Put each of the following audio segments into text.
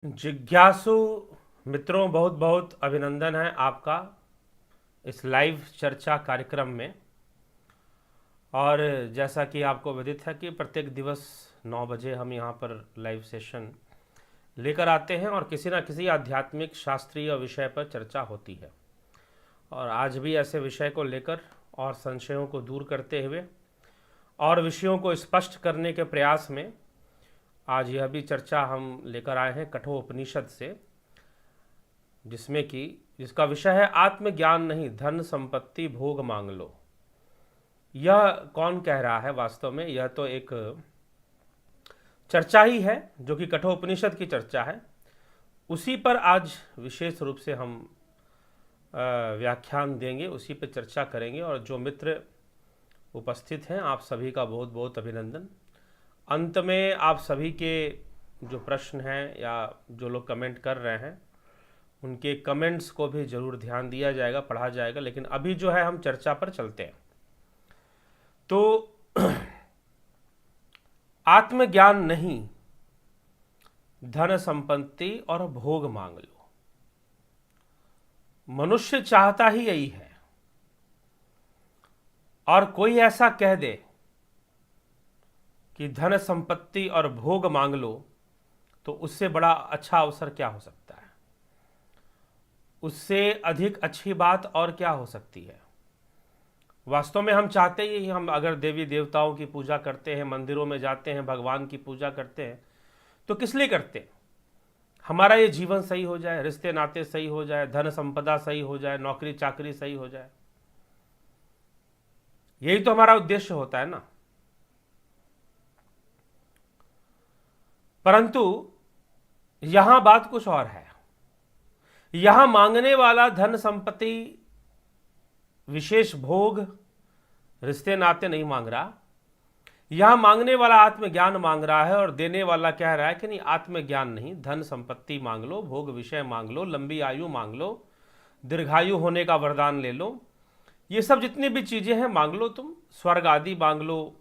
जिज्ञासु मित्रों, बहुत बहुत अभिनंदन है आपका इस लाइव चर्चा कार्यक्रम में। और जैसा कि आपको विदित है कि प्रत्येक दिवस 9 बजे हम यहाँ पर लाइव सेशन लेकर आते हैं और किसी न किसी आध्यात्मिक शास्त्रीय विषय पर चर्चा होती है। और आज भी ऐसे विषय को लेकर और संशयों को दूर करते हुए और विषयों को स्पष्ट करने के प्रयास में आज यह भी चर्चा हम लेकर आए हैं कठोपनिषद से, जिसका विषय है आत्मज्ञान नहीं, धन संपत्ति भोग मांग लो। यह कौन कह रहा है? वास्तव में यह तो एक चर्चा ही है जो कि कठोपनिषद की चर्चा है। उसी पर आज विशेष रूप से हम व्याख्यान देंगे, उसी पर चर्चा करेंगे। और जो मित्र उपस्थित हैं, आप सभी का बहुत बहुत अभिनंदन। अंत में आप सभी के जो प्रश्न हैं या जो लोग कमेंट कर रहे हैं, उनके कमेंट्स को भी जरूर ध्यान दिया जाएगा, पढ़ा जाएगा। लेकिन अभी जो है हम चर्चा पर चलते हैं। तो आत्मज्ञान नहीं, धन संपत्ति और भोग मांग लो। मनुष्य चाहता ही यही है। और कोई ऐसा कह दे कि धन संपत्ति और भोग मांग लो, तो उससे बड़ा अच्छा अवसर क्या हो सकता है? उससे अधिक अच्छी बात और क्या हो सकती है? वास्तव में हम चाहते ही, हम अगर देवी देवताओं की पूजा करते हैं, मंदिरों में जाते हैं, भगवान की पूजा करते हैं, तो किस लिए करते हैं? हमारा ये जीवन सही हो जाए, रिश्ते नाते सही हो जाए, धन संपदा सही हो जाए, नौकरी चाकरी सही हो जाए। यही तो हमारा उद्देश्य होता है ना। परंतु यहां बात कुछ और है। यहां मांगने वाला धन संपत्ति, विशेष भोग, रिश्ते नाते नहीं मांग रहा। यहां मांगने वाला आत्मज्ञान मांग रहा है। और देने वाला कह रहा है कि नहीं, आत्मज्ञान नहीं, धन संपत्ति मांग लो, भोग विषय मांग लो, लंबी आयु मांग लो, दीर्घायु होने का वरदान ले लो। ये सब जितनी भी चीजें हैं मांग लो, तुम स्वर्ग आदि मांग लो,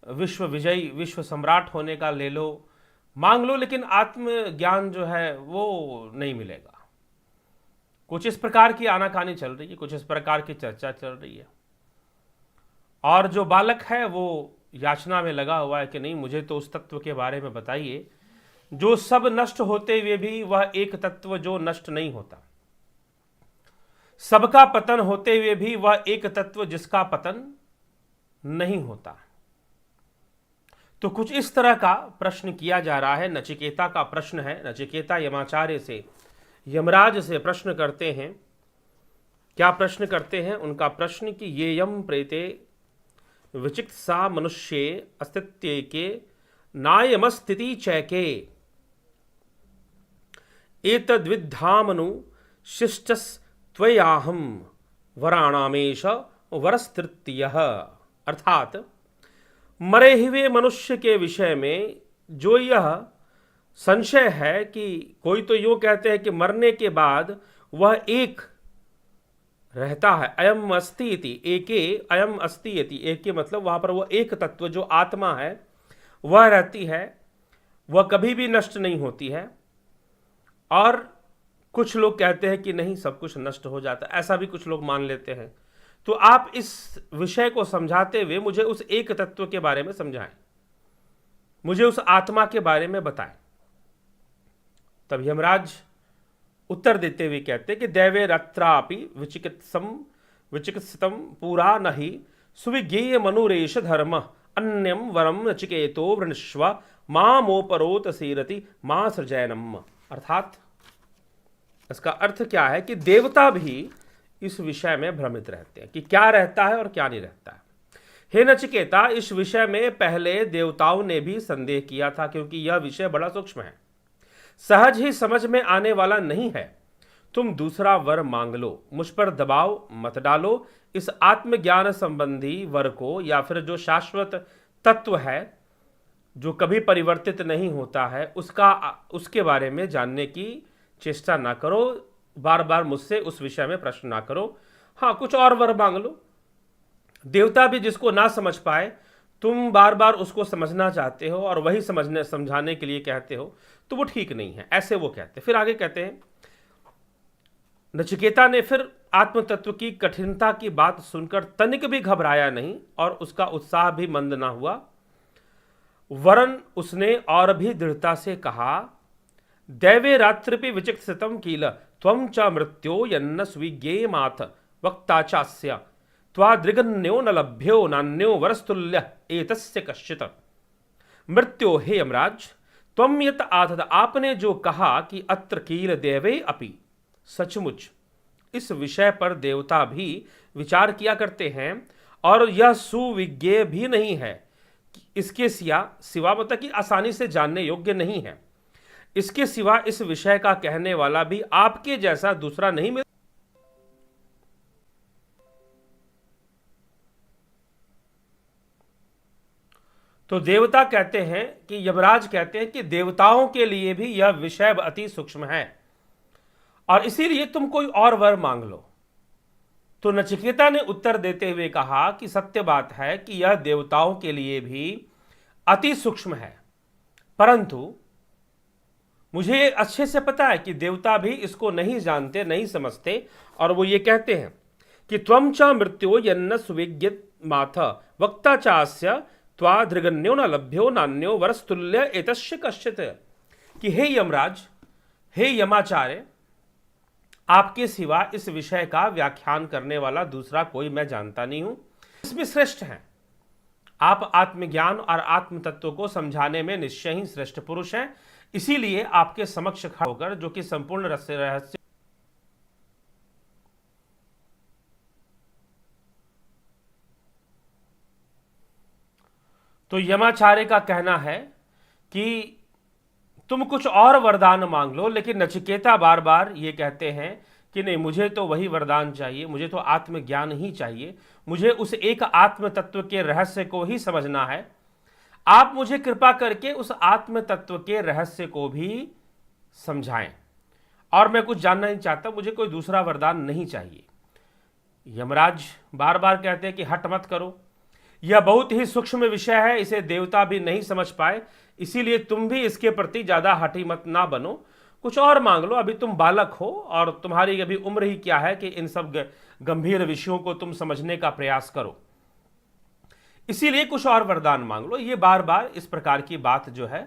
विश्व विजयी, विश्व सम्राट होने का ले लो, मांग लो। लेकिन आत्मज्ञान जो है वो नहीं मिलेगा। कुछ इस प्रकार की आनाकानी चल रही है, कुछ इस प्रकार की चर्चा चल रही है। और जो बालक है वो याचना में लगा हुआ है कि नहीं, मुझे तो उस तत्व के बारे में बताइए जो सब नष्ट होते हुए भी वह एक तत्व जो नष्ट नहीं होता, सबका पतन होते हुए भी वह एक तत्व जिसका पतन नहीं होता। तो कुछ इस तरह का प्रश्न किया जा रहा है। नचिकेता का प्रश्न है। नचिकेता यमाचार्य से, यमराज से प्रश्न करते हैं। क्या प्रश्न करते हैं? उनका प्रश्न कि ये यम प्रेते विचिकित्सा मनुष्ये अस्तित्वके नायमस्थिति चैके एतद्विद्धामनु शिष्टस्त्वयाहं वराणामेश वरस्तृतीयः। अर्थात मरे हुए मनुष्य के विषय में जो यह संशय है कि कोई तो यूं कहते हैं कि मरने के बाद वह एक रहता है, अयम अस्ति इति एके अयम अस्ति इति, एके मतलब वहां पर वह एक तत्व जो आत्मा है वह रहती है, वह कभी भी नष्ट नहीं होती है। और कुछ लोग कहते हैं कि नहीं, सब कुछ नष्ट हो जाता है, ऐसा भी कुछ लोग मान लेते हैं। तो आप इस विषय को समझाते हुए मुझे उस एक तत्व के बारे में समझाएं, मुझे उस आत्मा के बारे में बताएं। तब यमराज उत्तर देते हुए कहते कि दैवेरत्रापि विचिकित्सितम पूरा नहीं सुविज्ञेय मनुरेश धर्म अन्यम वरम नचिकेतो वृणस्व मामोपरोत सीरति मां सृजैनम। अर्थात इसका अर्थ क्या है कि देवता भी इस विषय में भ्रमित रहते हैं कि क्या रहता है और क्या नहीं रहता है। हे नचिकेता, इस विषय में पहले देवताओं ने भी संदेह किया था, क्योंकि यह विषय बड़ा सूक्ष्म है, सहज ही समझ में आने वाला नहीं है। तुम दूसरा वर मांग लो, मुझ पर दबाव मत डालो। इस आत्मज्ञान संबंधी वर को, या फिर जो शाश्वत तत्व है जो कभी परिवर्तित नहीं होता है, उसके बारे में जानने की चेष्टा ना करो। बार बार मुझसे उस विषय में प्रश्न ना करो। हाँ, कुछ और वर मांग लो। देवता भी जिसको ना समझ पाए तुम बार बार उसको समझना चाहते हो और वही समझाने के लिए कहते हो, तो वो ठीक नहीं है, ऐसे वो कहते हैं। फिर आगे कहते हैं, नचिकेता ने फिर आत्म तत्व की कठिनता की बात सुनकर तनिक भी घबराया नहीं और उसका उत्साह भी मंद ना हुआ, वरन उसने और भी दृढ़ता से कहा, दैवे रात्रिपि विचिकित्सितं किल त्वं च मृत्यो यन्न स्विज्ञेयमाथ वक्ता चास्य त्वादृगन्यो न लभ्यो नान्यो वरस्तुल्य एतस्य कश्चित्। मृत्यो हे यमराज, त्वं यत आथत, आपने जो कहा कि अत्र कील देवे अपि, सचमुच इस विषय पर देवता भी विचार किया करते हैं और यह सुविज्ञेय भी नहीं है, इसके सिवा मतलब कि आसानी से जानने योग्य नहीं है। इसके सिवा इस विषय का कहने वाला भी आपके जैसा दूसरा नहीं मिल। तो देवता कहते हैं कि यमराज कहते हैं कि देवताओं के लिए भी यह विषय अति सूक्ष्म है और इसीलिए तुम कोई और वर मांग लो। तो नचिकेता ने उत्तर देते हुए कहा कि सत्य बात है कि यह देवताओं के लिए भी अति सूक्ष्म है, परंतु मुझे अच्छे से पता है कि देवता भी इसको नहीं जानते, नहीं समझते, और वो ये कहते हैं कि त्वं च मृत्यो यन्न सुविज्ञित माथ वक्ता चास्य त्वादृगन्यो न लभ्यो नान्यो वरस्तुल्य एतस्य कश्चित्। कि हे यमराज, हे यमाचार्य, आपके सिवा इस विषय का व्याख्यान करने वाला दूसरा कोई मैं जानता नहीं हूं, इसमें श्रेष्ठ हैं। आप आत्मज्ञान और आत्म तत्व को समझाने में निश्चय ही श्रेष्ठ पुरुष हैं, इसीलिए आपके समक्ष खड़ा होकर जो कि संपूर्ण रहस्य। तो यमाचार्य का कहना है कि तुम कुछ और वरदान मांग लो, लेकिन नचिकेता बार बार ये कहते हैं कि नहीं, मुझे तो वही वरदान चाहिए, मुझे तो आत्मज्ञान ही चाहिए, मुझे उस एक आत्म तत्व के रहस्य को ही समझना है। आप मुझे कृपा करके उस आत्म तत्व के रहस्य को भी समझाएं और मैं कुछ जानना नहीं चाहता, मुझे कोई दूसरा वरदान नहीं चाहिए। यमराज बार बार कहते हैं कि हट मत करो, यह बहुत ही सूक्ष्म विषय है, इसे देवता भी नहीं समझ पाए, इसीलिए तुम भी इसके प्रति ज्यादा हठी मत ना बनो, कुछ और मांग लो। अभी तुम बालक हो और तुम्हारी अभी उम्र ही क्या है कि इन सब गंभीर विषयों को तुम समझने का प्रयास करो, इसीलिए कुछ और वरदान मांग लो। ये बार बार इस प्रकार की बात जो है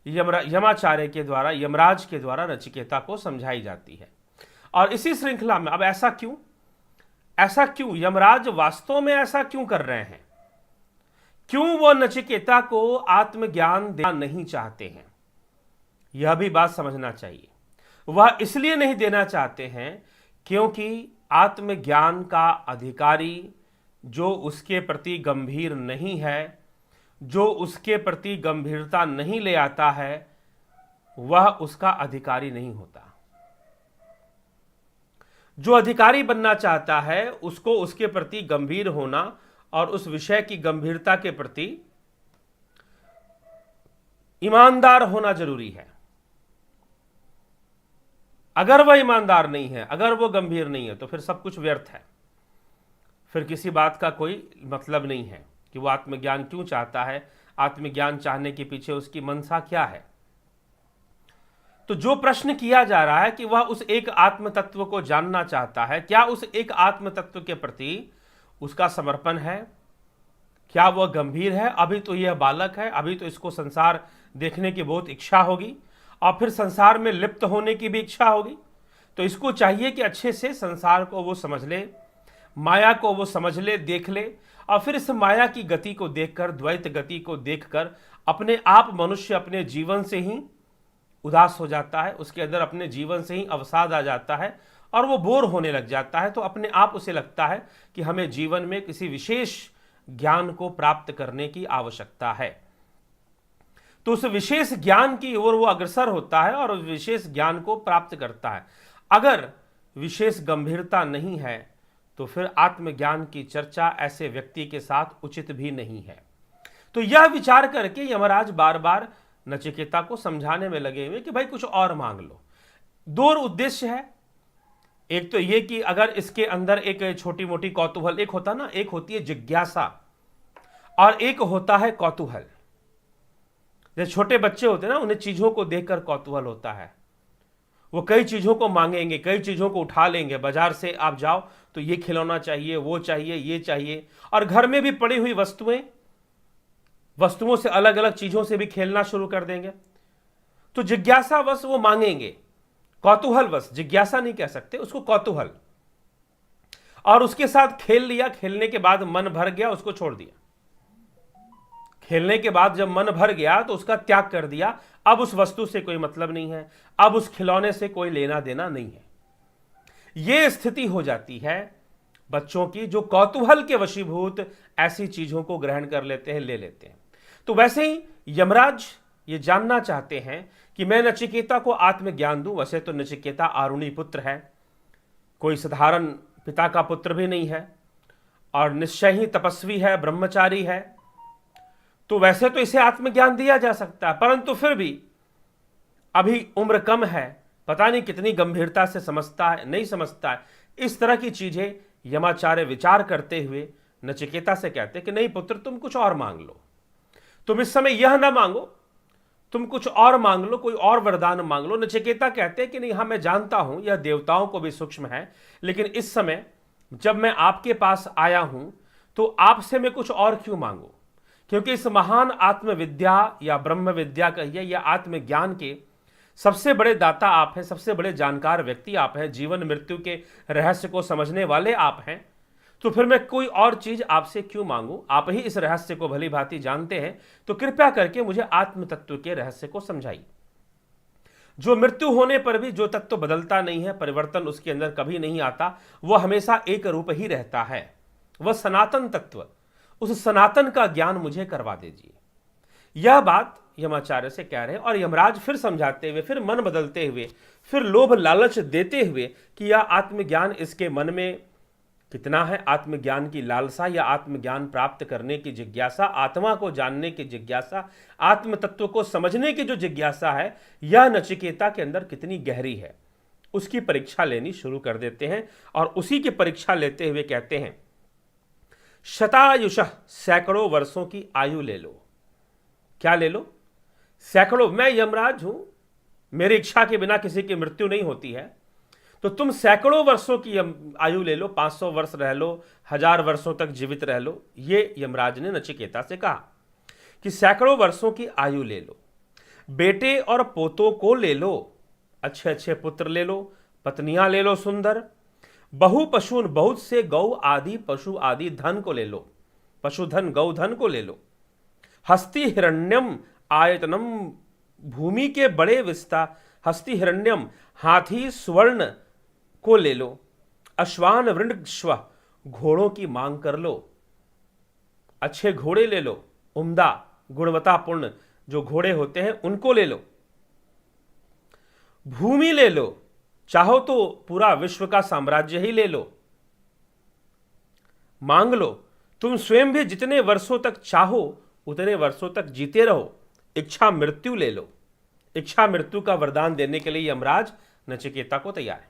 यमाचार्य के द्वारा, यमराज के द्वारा नचिकेता को समझाई जाती है। और इसी श्रृंखला में अब ऐसा क्यों यमराज वास्तव में ऐसा क्यों कर रहे हैं, क्यों वो नचिकेता को आत्मज्ञान देना नहीं चाहते हैं, यह भी बात समझना चाहिए। वह इसलिए नहीं देना चाहते हैं क्योंकि आत्मज्ञान का अधिकारी जो उसके प्रति गंभीर नहीं है, जो उसके प्रति गंभीरता नहीं ले आता है, वह उसका अधिकारी नहीं होता। जो अधिकारी बनना चाहता है उसको उसके प्रति गंभीर होना और उस विषय की गंभीरता के प्रति ईमानदार होना जरूरी है। अगर वह ईमानदार नहीं है, अगर वो गंभीर नहीं है, तो फिर सब कुछ व्यर्थ है, फिर किसी बात का कोई मतलब नहीं है कि वो आत्मज्ञान क्यों चाहता है, आत्मज्ञान चाहने के पीछे उसकी मनसा क्या है। तो जो प्रश्न किया जा रहा है कि वह उस एक आत्म तत्व को जानना चाहता है, क्या उस एक आत्म तत्व के प्रति उसका समर्पण है, क्या वह गंभीर है। अभी तो यह बालक है, अभी तो इसको संसार देखने की बहुत इच्छा होगी और फिर संसार में लिप्त होने की भी इच्छा होगी। तो इसको चाहिए कि अच्छे से संसार को वो समझ ले, माया को वो समझ ले, देख ले, और फिर इस माया की गति को देखकर, द्वैत गति को देखकर अपने आप मनुष्य अपने जीवन से ही उदास हो जाता है, उसके अंदर अपने जीवन से ही अवसाद आ जाता है और वो बोर होने लग जाता है। तो अपने आप उसे लगता है कि हमें जीवन में किसी विशेष ज्ञान को प्राप्त करने की आवश्यकता है। तो उस विशेष ज्ञान की ओर वो अग्रसर होता है और उस विशेष ज्ञान को प्राप्त करता है। अगर विशेष गंभीरता नहीं है तो फिर आत्मज्ञान की चर्चा ऐसे व्यक्ति के साथ उचित भी नहीं है। तो यह विचार करके यमराज बार बार नचिकेता को समझाने में लगे हुए कि भाई कुछ और मांग लो। दो उद्देश्य है, एक तो ये कि अगर इसके अंदर एक छोटी मोटी कौतूहल एक होता ना, एक होती है जिज्ञासा, और एक होता है कौतूहल। जैसे छोटे बच्चे होते हैं ना, उन्हें चीजों को देखकर कौतूहल होता है, वो कई चीजों को मांगेंगे, कई चीजों को उठा लेंगे। बाजार से आप जाओ तो ये खिलौना चाहिए, वो चाहिए, ये चाहिए, और घर में भी पड़ी हुई वस्तुओं से, अलग अलग चीजों से भी खेलना शुरू कर देंगे। तो जिज्ञासावश वो मांगेंगे, कौतूहलवश, जिज्ञासा नहीं कह सकते उसको, कौतूहल। और उसके साथ खेल लिया, खेलने के बाद मन भर गया, उसको छोड़ दिया। खेलने के बाद जब मन भर गया तो उसका त्याग कर दिया। अब उस वस्तु से कोई मतलब नहीं है, अब उस खिलौने से कोई लेना देना नहीं है। यह स्थिति हो जाती है बच्चों की, जो कौतूहल के वशीभूत ऐसी चीजों को ग्रहण कर लेते हैं, ले लेते हैं। तो वैसे ही यमराज ये जानना चाहते हैं कि मैं नचिकेता को आत्मज्ञान दूं। वैसे तो नचिकेता आरुणी पुत्र है, कोई साधारण पिता का पुत्र भी नहीं है, और निश्चय ही तपस्वी है, ब्रह्मचारी है। तो वैसे तो इसे आत्मज्ञान दिया जा सकता है, परंतु फिर भी अभी उम्र कम है, पता नहीं कितनी गंभीरता से समझता है, नहीं समझता है। इस तरह की चीजें यमाचार्य विचार करते हुए नचिकेता से कहते कि नहीं पुत्र, तुम कुछ और मांग लो, तुम इस समय यह ना मांगो, तुम कुछ और मांग लो, कोई और वरदान मांग लो। नचिकेता कहते कि नहीं, हाँ मैं जानता हूं यह देवताओं को भी सूक्ष्म है, लेकिन इस समय जब मैं आपके पास आया हूं तो आपसे मैं कुछ और क्यों मांगू, क्योंकि इस महान आत्मविद्या या ब्रह्म विद्या कहिए या आत्मज्ञान के सबसे बड़े दाता आप हैं, सबसे बड़े जानकार व्यक्ति आप हैं, जीवन मृत्यु के रहस्य को समझने वाले आप हैं। तो फिर मैं कोई और चीज आपसे क्यों मांगू, आप ही इस रहस्य को भली भांति जानते हैं, तो कृपया करके मुझे आत्म तत्व के रहस्य को समझाइए। जो मृत्यु होने पर भी जो तत्व बदलता नहीं है, परिवर्तन उसके अंदर कभी नहीं आता, वह हमेशा एक रूप ही रहता है, वह सनातन तत्व, उस सनातन का ज्ञान मुझे करवा दीजिए। यह बात यमाचार्य से कह रहे हैं, और यमराज फिर समझाते हुए, फिर मन बदलते हुए, फिर लोभ लालच देते हुए कि यह आत्मज्ञान इसके मन में कितना है, आत्मज्ञान की लालसा या आत्मज्ञान प्राप्त करने की जिज्ञासा, आत्मा को जानने की जिज्ञासा, आत्म तत्व को समझने की जो जिज्ञासा है, यह नचिकेता के अंदर कितनी गहरी है, उसकी परीक्षा लेनी शुरू कर देते हैं। और उसी की परीक्षा लेते हुए कहते हैं, शतायुषः, सैकड़ों वर्षों की आयु ले लो। क्या ले लो? सैकड़ों। मैं यमराज हूं, मेरी इच्छा के बिना किसी की मृत्यु नहीं होती है, तो तुम सैकड़ों वर्षों की आयु ले लो, 500 वर्ष रह लो, 1000 वर्षों तक जीवित रह लो। ये यमराज ने नचिकेता से कहा कि सैकड़ों वर्षों की आयु ले लो, बेटे और पोतों को ले लो, अच्छे अच्छे पुत्र ले लो, पत्नियां ले लो सुंदर, बहु पशु, बहुत से गौ आदि पशु आदि धन को ले लो, पशुधन गौधन को ले लो, हस्ति हिरण्यम आयतनम, भूमि के बड़े विस्तार, हस्ति हिरण्यम, हाथी स्वर्ण को ले लो, अश्वान वृंडश्व, घोड़ों की मांग कर लो, अच्छे घोड़े ले लो, उम्दा गुणवत्तापूर्ण जो घोड़े होते हैं उनको ले लो, भूमि ले लो, चाहो तो पूरा विश्व का साम्राज्य ही ले लो, मांग लो, तुम स्वयं भी जितने वर्षों तक चाहो उतने वर्षों तक जीते रहो, इच्छा मृत्यु ले लो। इच्छा मृत्यु का वरदान देने के लिए यमराज नचिकेता को तैयार है,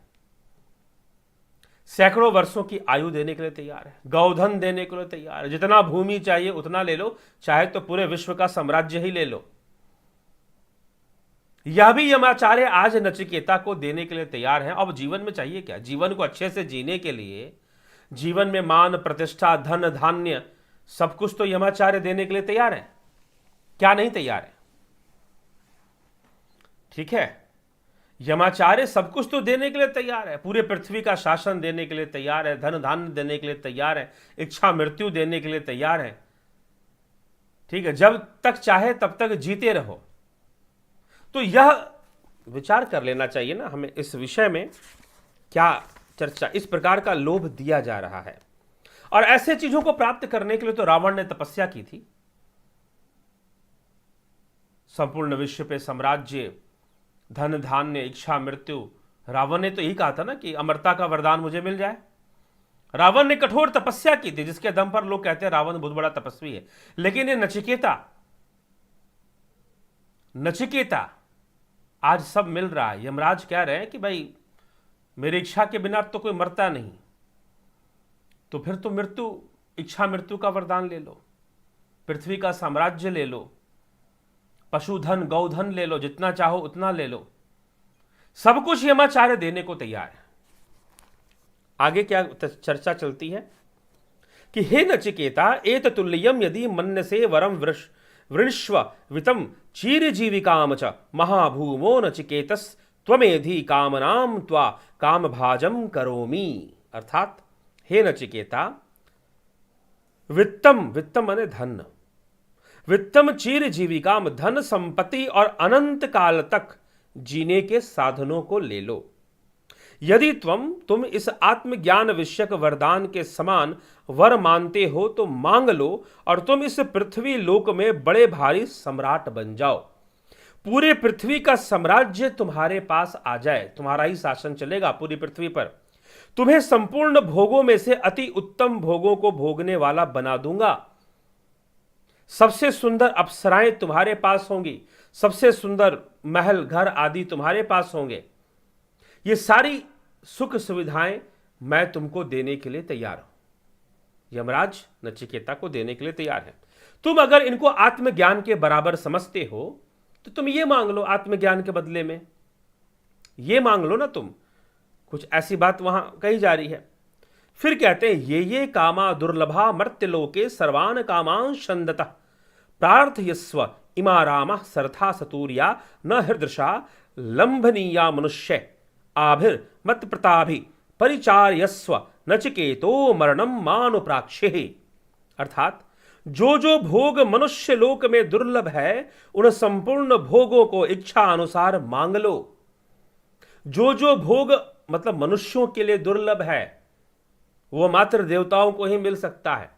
सैकड़ों वर्षों की आयु देने के लिए तैयार है, गौधन देने के लिए तैयार है, जितना भूमि चाहिए उतना ले लो, चाहे तो पूरे विश्व का साम्राज्य ही ले लो। यह भी यमाचार्य आज नचिकेता को देने के लिए तैयार हैं। अब जीवन में चाहिए क्या? जीवन को अच्छे से जीने के लिए, जीवन में मान प्रतिष्ठा धन धान्य सब कुछ तो यमाचार्य देने के लिए तैयार है, क्या नहीं तैयार है? ठीक है, यमाचार्य सब कुछ तो देने के लिए तैयार है, पूरे पृथ्वी का शासन देने के लिए तैयार है, धन धान्य देने के लिए तैयार है, इच्छा मृत्यु देने के लिए तैयार है। ठीक है, जब तक चाहे तब तक जीते रहो। तो यह विचार कर लेना चाहिए ना हमें, इस विषय में क्या चर्चा, इस प्रकार का लोभ दिया जा रहा है। और ऐसे चीजों को प्राप्त करने के लिए तो रावण ने तपस्या की थी, संपूर्ण विश्व पे साम्राज्य, धन धान्य, इच्छा मृत्यु। रावण ने तो यही कहा था ना कि अमरता का वरदान मुझे मिल जाए। रावण ने कठोर तपस्या की थी, जिसके दम पर लोग कहते हैं रावण बहुत बड़ा तपस्वी है। लेकिन ये नचिकेता आज सब मिल रहा है। यमराज कह रहे हैं कि भाई मेरी इच्छा के बिना तो कोई मरता नहीं, तो फिर तो मृत्यु, इच्छा मृत्यु का वरदान ले लो। पृथ्वी का साम्राज्य ले लो, पशुधन गौधन ले लो, जितना चाहो उतना ले लो, सब कुछ यमाचार्य देने को तैयार है। आगे क्या चर्चा चलती है कि हे नचिकेता एत तुल्यम यदि मन्यसे वरम वृष्व वितम चीर जीविकाम च महाभूमो नचिकेतस त्वमेधि कामनाम त्वा काम भाजम करोमि। अर्थात हे नचिकेता, वित्तम, वित्तम माने धन, वित्तम चीर जीविकाम, धन संपत्ति और अनंत काल तक जीने के साधनों को ले लो। यदि तुम इस आत्मज्ञान विषयक वरदान के समान वर मानते हो तो मांग लो और तुम इस पृथ्वी लोक में बड़े भारी सम्राट बन जाओ। पूरे पृथ्वी का साम्राज्य तुम्हारे पास आ जाए, तुम्हारा ही शासन चलेगा पूरी पृथ्वी पर। तुम्हें संपूर्ण भोगों में से अति उत्तम भोगों को भोगने वाला बना दूंगा। सबसे सुंदर अप्सराएं तुम्हारे पास होंगी, सबसे सुंदर महल घर आदि तुम्हारे पास होंगे। ये सारी सुख सुविधाएं मैं तुमको देने के लिए तैयार हूं। यमराज नचिकेता को देने के लिए तैयार है। तुम अगर इनको आत्मज्ञान के बराबर समझते हो तो तुम ये मांग लो आत्मज्ञान के बदले में, ये मांग लो ना तुम। कुछ ऐसी बात वहां कही जा रही है। फिर कहते हैं ये कामा दुर्लभा मर्त्यलोके सर्वान कामां छन्दतः प्रार्थयस्व इमा रामा सरथा सतूर्या न हृदृशा लंभनीया मनुष्य आभिर मत प्रताभि परिचार्यस्व नचिकेतो मरणम मानुप्राक्षे। अर्थात जो जो भोग मनुष्य लोक में दुर्लभ है उन संपूर्ण भोगों को इच्छा अनुसार मांग लो। जो जो भोग मतलब मनुष्यों के लिए दुर्लभ है वो मात्र देवताओं को ही मिल सकता है।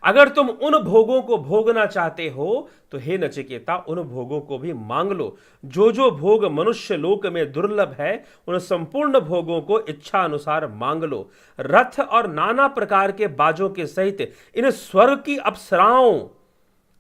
अगर तुम उन भोगों को भोगना चाहते हो तो हे नचिकेता उन भोगों को भी मांग लो। जो जो भोग मनुष्य लोक में दुर्लभ है उन संपूर्ण भोगों को इच्छा अनुसार मांग लो। रथ और नाना प्रकार के बाजों के सहित इन स्वर्ग की अप्सराओं,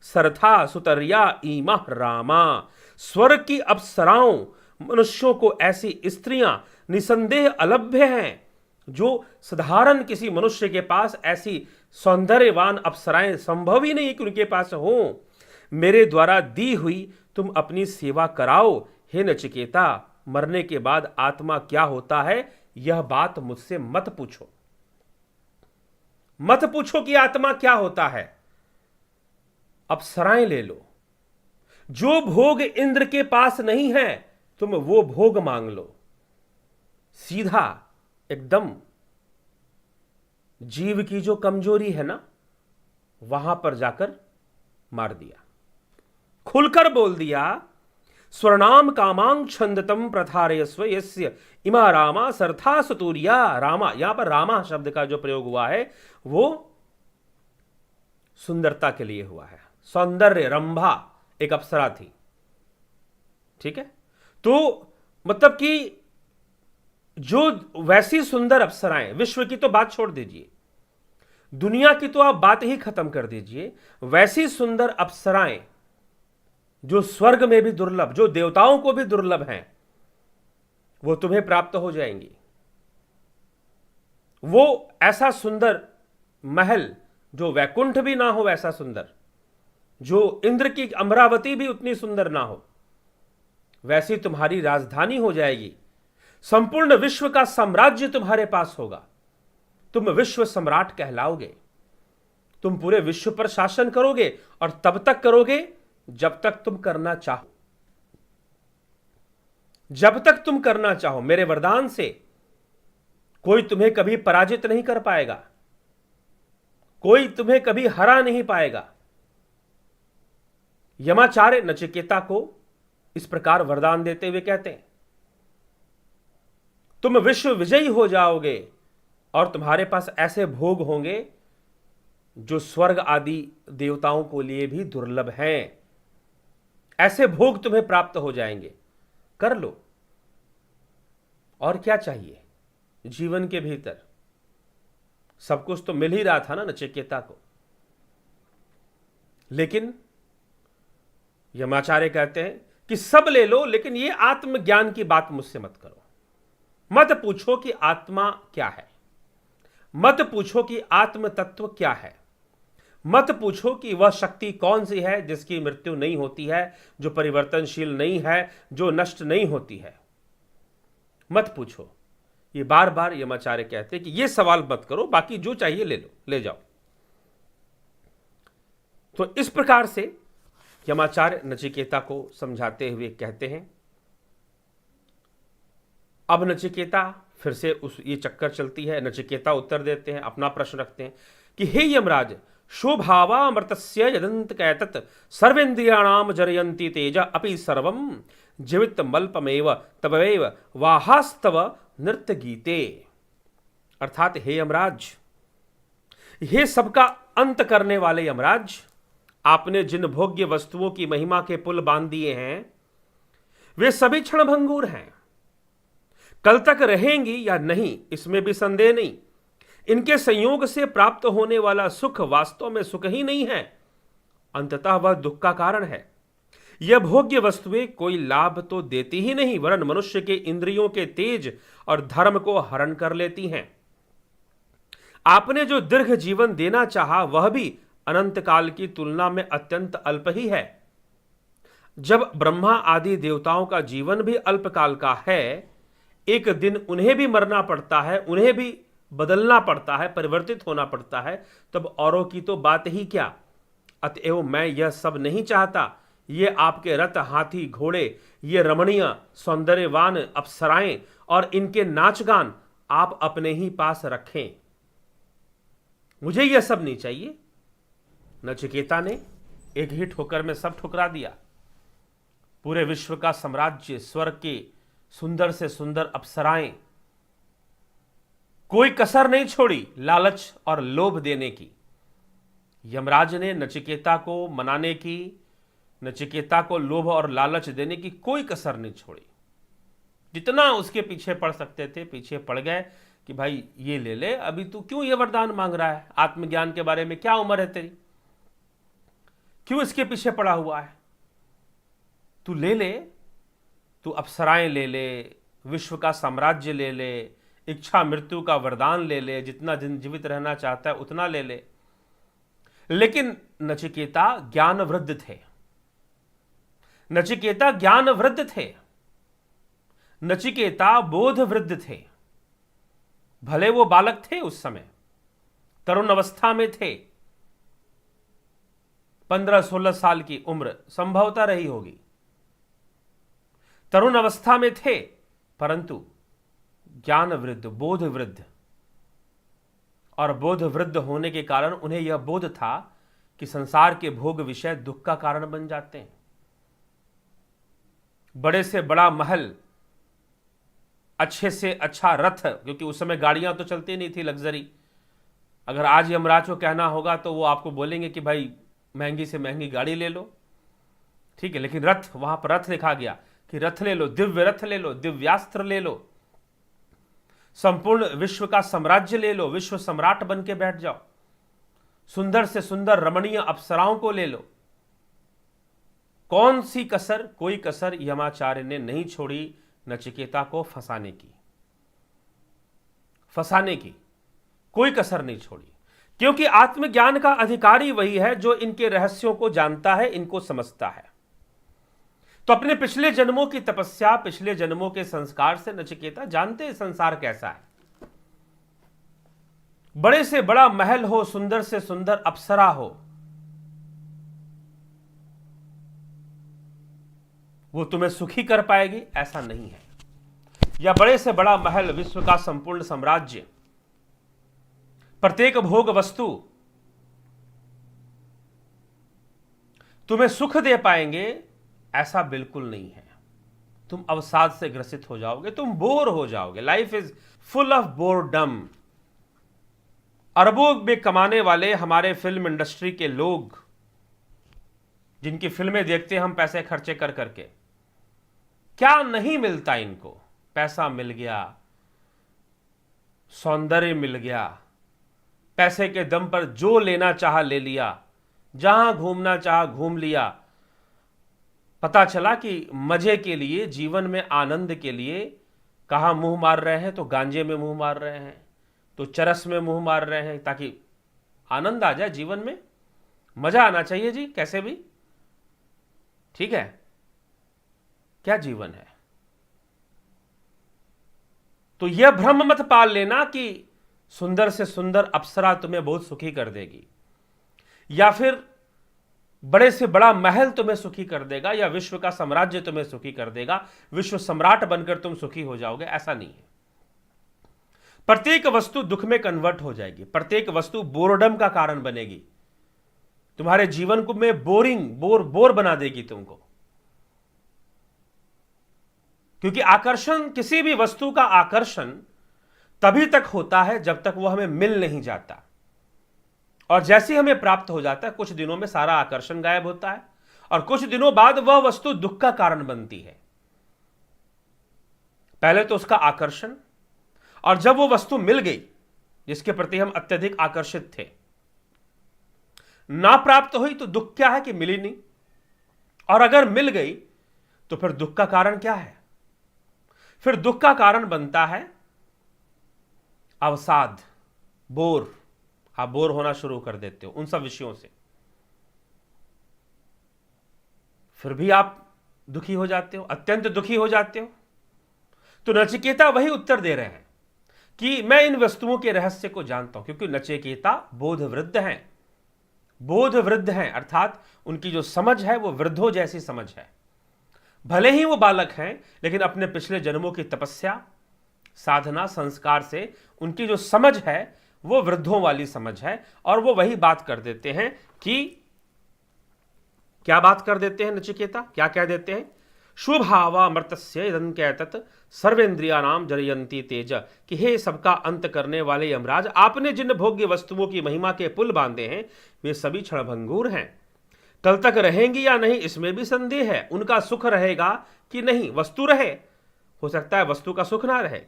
सरथा सुतरिया ईमा रामा, स्वर्ग की अप्सराओं मनुष्यों को ऐसी स्त्रियां निसंदेह अलभ्य हैं। जो साधारण किसी मनुष्य के पास ऐसी सौंदर्यवान अप्सराएं संभव ही नहीं कि उनके पास हो। मेरे द्वारा दी हुई तुम अपनी सेवा कराओ। हे नचिकेता, मरने के बाद आत्मा क्या होता है यह बात मुझसे मत पूछो। मत पूछो कि आत्मा क्या होता है, अप्सराएं ले लो। जो भोग इंद्र के पास नहीं है तुम वो भोग मांग लो। सीधा एकदम जीव की जो कमजोरी है ना वहां पर जाकर मार दिया, खुलकर बोल दिया। स्वर्णाम कामां छंदतम प्रथारयस्व यस्य इमा रामा सरथा सतूर्या। रामा, यहां पर रामा शब्द का जो प्रयोग हुआ है वो सुंदरता के लिए हुआ है। सौंदर्य रंभा एक अप्सरा थी, ठीक है। तो मतलब कि जो वैसी सुंदर अप्सराएं, विश्व की तो बात छोड़ दीजिए, दुनिया की तो आप बात ही खत्म कर दीजिए, वैसी सुंदर अप्सराएं जो स्वर्ग में भी दुर्लभ, जो देवताओं को भी दुर्लभ हैं, वो तुम्हें प्राप्त हो जाएंगी। वो ऐसा सुंदर महल जो वैकुंठ भी ना हो वैसा सुंदर, जो इंद्र की अमरावती भी उतनी सुंदर ना हो, वैसी तुम्हारी राजधानी हो जाएगी। संपूर्ण विश्व का साम्राज्य तुम्हारे पास होगा। तुम विश्व सम्राट कहलाओगे। तुम पूरे विश्व पर शासन करोगे और तब तक करोगे जब तक तुम करना चाहो। जब तक तुम करना चाहो। मेरे वरदान से कोई तुम्हें कभी पराजित नहीं कर पाएगा, कोई तुम्हें कभी हरा नहीं पाएगा। यमाचार्य नचिकेता को इस प्रकार वरदान देते हुए कहते हैं तुम विश्व विजयी हो जाओगे और तुम्हारे पास ऐसे भोग होंगे जो स्वर्ग आदि देवताओं को लिए भी दुर्लभ हैं। ऐसे भोग तुम्हें प्राप्त हो जाएंगे, कर लो। और क्या चाहिए जीवन के भीतर? सब कुछ तो मिल ही रहा था ना नचिकेता को। लेकिन यमाचार्य कहते हैं कि सब ले लो, लेकिन ये आत्मज्ञान की बात मुझसे मत करो। मत पूछो कि आत्मा क्या है, मत पूछो कि आत्म तत्व क्या है, मत पूछो कि वह शक्ति कौन सी है जिसकी मृत्यु नहीं होती है, जो परिवर्तनशील नहीं है, जो नष्ट नहीं होती है। मत पूछो। ये बार बार यमाचार्य कहते हैं कि ये सवाल मत करो, बाकी जो चाहिए ले लो, ले जाओ। तो इस प्रकार से यमाचार्य नचिकेता को समझाते हुए कहते हैं। अब नचिकेता फिर से ये चक्कर चलती है। नचिकेता उत्तर देते हैं, अपना प्रश्न रखते हैं कि हे यमराज, शोभावामृतस्य यदंत कैतत सर्वेन्द्रियाणाम जरयन्ति तेज अपि सर्वम जीवित मल्पमेव तबैव वाहास्तव नृत्य गीते। अर्थात हे यमराज, हे सबका अंत करने वाले यमराज, आपने जिन भोग्य वस्तुओं की महिमा के पुल बांध दिए हैं वे सभी क्षणभंगुर हैं। कल तक रहेंगी या नहीं इसमें भी संदेह नहीं। इनके संयोग से प्राप्त होने वाला सुख वास्तव में सुख ही नहीं है, अंततः वह दुख का कारण है। यह भोग्य वस्तुएं कोई लाभ तो देती ही नहीं, वरन मनुष्य के इंद्रियों के तेज और धर्म को हरण कर लेती हैं। आपने जो दीर्घ जीवन देना चाहा वह भी अनंत काल की तुलना में अत्यंत अल्प ही है। जब ब्रह्मा आदि देवताओं का जीवन भी अल्पकाल का है, एक दिन उन्हें भी मरना पड़ता है, उन्हें भी बदलना पड़ता है, परिवर्तित होना पड़ता है, तब औरों की तो बात ही क्या। अतएव मैं यह सब नहीं चाहता। ये आपके रथ, हाथी, घोड़े, ये रमणीय सौंदर्यवान अप्सराएं और इनके नाच गान आप अपने ही पास रखें, मुझे यह सब नहीं चाहिए। नचिकेता ने एक ही ठोकर में सब ठुकरा दिया। पूरे विश्व का साम्राज्य, स्वर्ग के सुंदर से सुंदर अप्सराएं, कोई कसर नहीं छोड़ी लालच और लोभ देने की। यमराज ने नचिकेता को मनाने की, नचिकेता को लोभ और लालच देने की कोई कसर नहीं छोड़ी। जितना उसके पीछे पड़ सकते थे पीछे पड़ गए कि भाई ये ले ले, अभी तू क्यों ये वरदान मांग रहा है, आत्मज्ञान के बारे में क्या उम्र है तेरी, क्यों इसके पीछे पड़ा हुआ है, तू ले ले, तू अप्सराएं ले ले, विश्व का साम्राज्य ले ले, इच्छा मृत्यु का वरदान ले ले, जितना दिन जीवित रहना चाहता है उतना ले ले। लेकिन नचिकेता ज्ञान वृद्ध थे, नचिकेता ज्ञान वृद्ध थे, नचिकेता बोध वृद्ध थे। भले वो बालक थे, उस समय तरुण अवस्था में थे, 15-16 साल की उम्र संभवतः रही होगी, तरुण अवस्था में थे, परंतु ज्ञान वृद्ध, बोध वृद्ध। और बोध वृद्ध होने के कारण उन्हें यह बोध था कि संसार के भोग विषय दुख का कारण बन जाते हैं। बड़े से बड़ा महल, अच्छे से अच्छा रथ, क्योंकि उस समय गाड़ियां तो चलती नहीं थी लग्जरी। अगर आज यमराज को कहना होगा तो वो आपको बोलेंगे कि भाई महंगी से महंगी गाड़ी ले लो, ठीक है, लेकिन रथ, वहां पर रथ लिखा गया कि रथ ले लो, दिव्य रथ ले लो, दिव्यास्त्र ले लो, संपूर्ण विश्व का साम्राज्य ले लो, विश्व सम्राट बन के बैठ जाओ, सुंदर से सुंदर रमणीय अप्सराओं को ले लो। कौन सी कसर, कोई कसर यमाचार्य ने नहीं छोड़ी नचिकेता को फंसाने की, फंसाने की कोई कसर नहीं छोड़ी, क्योंकि आत्मज्ञान का अधिकारी वही है जो इनके रहस्यों को जानता है, इनको समझता है। तो अपने पिछले जन्मों की तपस्या, पिछले जन्मों के संस्कार से नचिकेता जानते हैं संसार कैसा है। बड़े से बड़ा महल हो, सुंदर से सुंदर अप्सरा हो, वो तुम्हें सुखी कर पाएगी ऐसा नहीं है। या बड़े से बड़ा महल, विश्व का संपूर्ण साम्राज्य, प्रत्येक भोग वस्तु तुम्हें सुख दे पाएंगे ऐसा बिल्कुल नहीं है। तुम अवसाद से ग्रसित हो जाओगे, तुम बोर हो जाओगे। Life is full of boredom. अरबों में कमाने वाले हमारे फिल्म इंडस्ट्री के लोग, जिनकी फिल्में देखते हैं हम पैसे खर्चे कर करके, क्या नहीं मिलता इनको। पैसा मिल गया, सौंदर्य मिल गया, पैसे के दम पर जो लेना चाहा ले लिया, जहां घूमना चाहा घूम लिया। पता चला कि मजे के लिए, जीवन में आनंद के लिए कहां मुंह मार रहे हैं, तो गांजे में मुंह मार रहे हैं, तो चरस में मुंह मार रहे हैं, ताकि आनंद आ जाए जीवन में। मजा आना चाहिए जी, कैसे भी, ठीक है। क्या जीवन है? तो यह भ्रम मत पाल लेना कि सुंदर से सुंदर अप्सरा तुम्हें बहुत सुखी कर देगी, या फिर बड़े से बड़ा महल तुम्हें सुखी कर देगा, या विश्व का साम्राज्य तुम्हें सुखी कर देगा, विश्व सम्राट बनकर तुम सुखी हो जाओगे। ऐसा नहीं है। प्रत्येक वस्तु दुख में कन्वर्ट हो जाएगी, प्रत्येक वस्तु बोरडम का कारण बनेगी, तुम्हारे जीवन को में बोर बना देगी तुमको। क्योंकि आकर्षण, किसी भी वस्तु का आकर्षण तभी तक होता है जब तक वह हमें मिल नहीं जाता, और जैसे हमें प्राप्त हो जाता है कुछ दिनों में सारा आकर्षण गायब होता है, और कुछ दिनों बाद वह वस्तु दुख का कारण बनती है। पहले तो उसका आकर्षण, और जब वो वस्तु मिल गई जिसके प्रति हम अत्यधिक आकर्षित थे, ना प्राप्त हुई तो दुख क्या है कि मिली नहीं, और अगर मिल गई तो फिर दुख का कारण क्या है? फिर दुख का कारण बनता है अवसाद, बोर। आप बोर होना शुरू कर देते हो उन सब विषयों से, फिर भी आप दुखी हो जाते हो, अत्यंत दुखी हो जाते हो। तो नचिकेता वही उत्तर दे रहे हैं कि मैं इन वस्तुओं के रहस्य को जानता हूं, क्योंकि नचिकेता बोध वृद्ध हैं। बोध वृद्ध हैं अर्थात उनकी जो समझ है वो वृद्धों जैसी समझ है। भले ही वो बालक हैं, लेकिन अपने पिछले जन्मों की तपस्या, साधना, संस्कार से उनकी जो समझ है वो वृद्धों वाली समझ है। और वो वही बात कर देते हैं कि क्या बात कर देते हैं नचिकेता, क्या कह देते हैं? शुभावा मर्तस्य इदं कैतत सर्वेंद्रियाणाम जरयंती तेज, कि हे सबका अंत करने वाले यमराज, आपने जिन भोग्य वस्तुओं की महिमा के पुल बांधे हैं वे सभी क्षणभंगुर हैं। कल तक रहेंगी या नहीं इसमें भी संदेह है। उनका सुख रहेगा कि नहीं, वस्तु रहे, हो सकता है वस्तु का सुख ना रहे।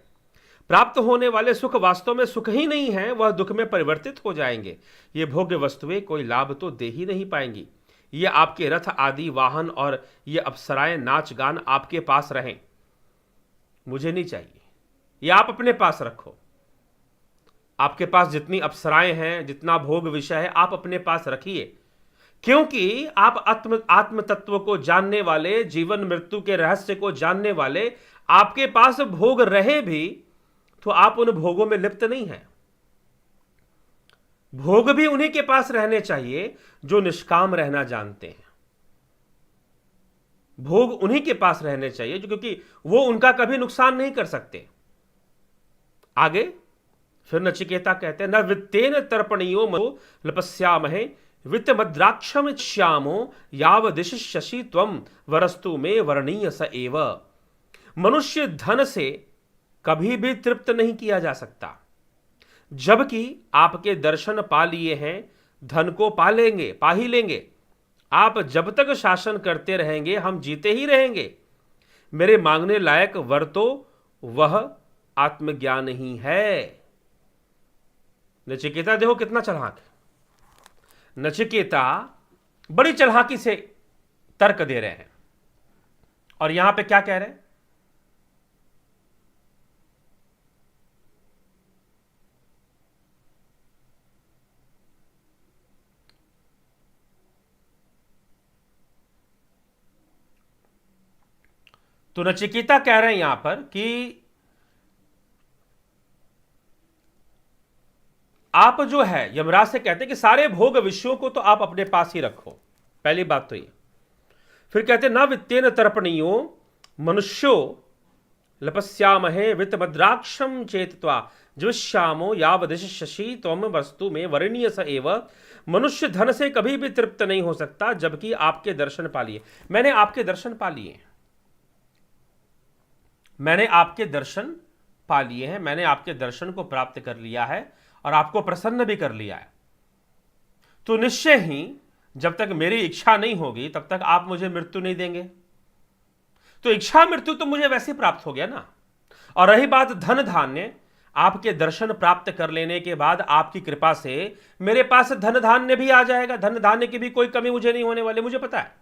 प्राप्त होने वाले सुख वास्तव में सुख ही नहीं है, वह दुख में परिवर्तित हो जाएंगे। ये भोग्य वस्तुएं कोई लाभ तो दे ही नहीं पाएंगी। ये आपके रथ आदि वाहन और ये अप्सराएं नाच गान आपके पास रहें, मुझे नहीं चाहिए। ये आप अपने पास रखो। आपके पास जितनी अप्सराएं हैं, जितना भोग विषय है, आप अपने पास रखिए, क्योंकि आप आत्म तत्व को जानने वाले, जीवन मृत्यु के रहस्य को जानने वाले, आपके पास भोग रहे भी तो आप उन भोगों में लिप्त नहीं हैं। भोग भी उन्हीं के पास रहने चाहिए जो निष्काम रहना जानते हैं। भोग उन्हीं के पास रहने चाहिए जो, क्योंकि वो उनका कभी नुकसान नहीं कर सकते। आगे फिर नचिकेता कहते हैं, न वित्तेन तर्पणीयो मो लपस्यामहे वित्त मद्राक्षम श्यामो याव दिश शशि त्वम वरस्तु में वर्णीय स एव। मनुष्य धन से कभी भी तृप्त नहीं किया जा सकता, जबकि आपके दर्शन पा लिए हैं, धन को पा लेंगे, पा ही लेंगे। आप जब तक शासन करते रहेंगे हम जीते ही रहेंगे। मेरे मांगने लायक वर तो वह आत्मज्ञान ही है। नचिकेता देखो कितना चालाक है। नचिकेता बड़ी चालाकी से तर्क दे रहे हैं, और यहां पे क्या कह रहे हैं? तो नचिकेता कह रहे हैं यहां पर कि आप जो है यमराज से कहते हैं कि सारे भोग विषयों को तो आप अपने पास ही रखो, पहली बात तो ये। फिर कहते हैं, न वित्तेन तर्पणीयो मनुष्यो लपस्यामहे वित्त भद्राक्षम चेतत्वा ज्विष्यामो यावदिश शशि त्वम वस्तु में वर्णीय स एव। मनुष्य धन से कभी भी तृप्त नहीं हो सकता, जबकि आपके दर्शन पा लिए। मैंने आपके दर्शन पा लिए, मैंने आपके दर्शन पा लिए हैं, मैंने आपके दर्शन को प्राप्त कर लिया है और आपको प्रसन्न भी कर लिया है। तो निश्चय ही जब तक मेरी इच्छा नहीं होगी तब तक आप मुझे मृत्यु नहीं देंगे। तो इच्छा मृत्यु तो मुझे वैसे प्राप्त हो गया ना। और रही बात धन धान्य, आपके दर्शन प्राप्त कर लेने के बाद आपकी कृपा से मेरे पास धन धान्य भी आ जाएगा। धन धान्य की भी कोई कमी मुझे नहीं होने वाली, मुझे पता है।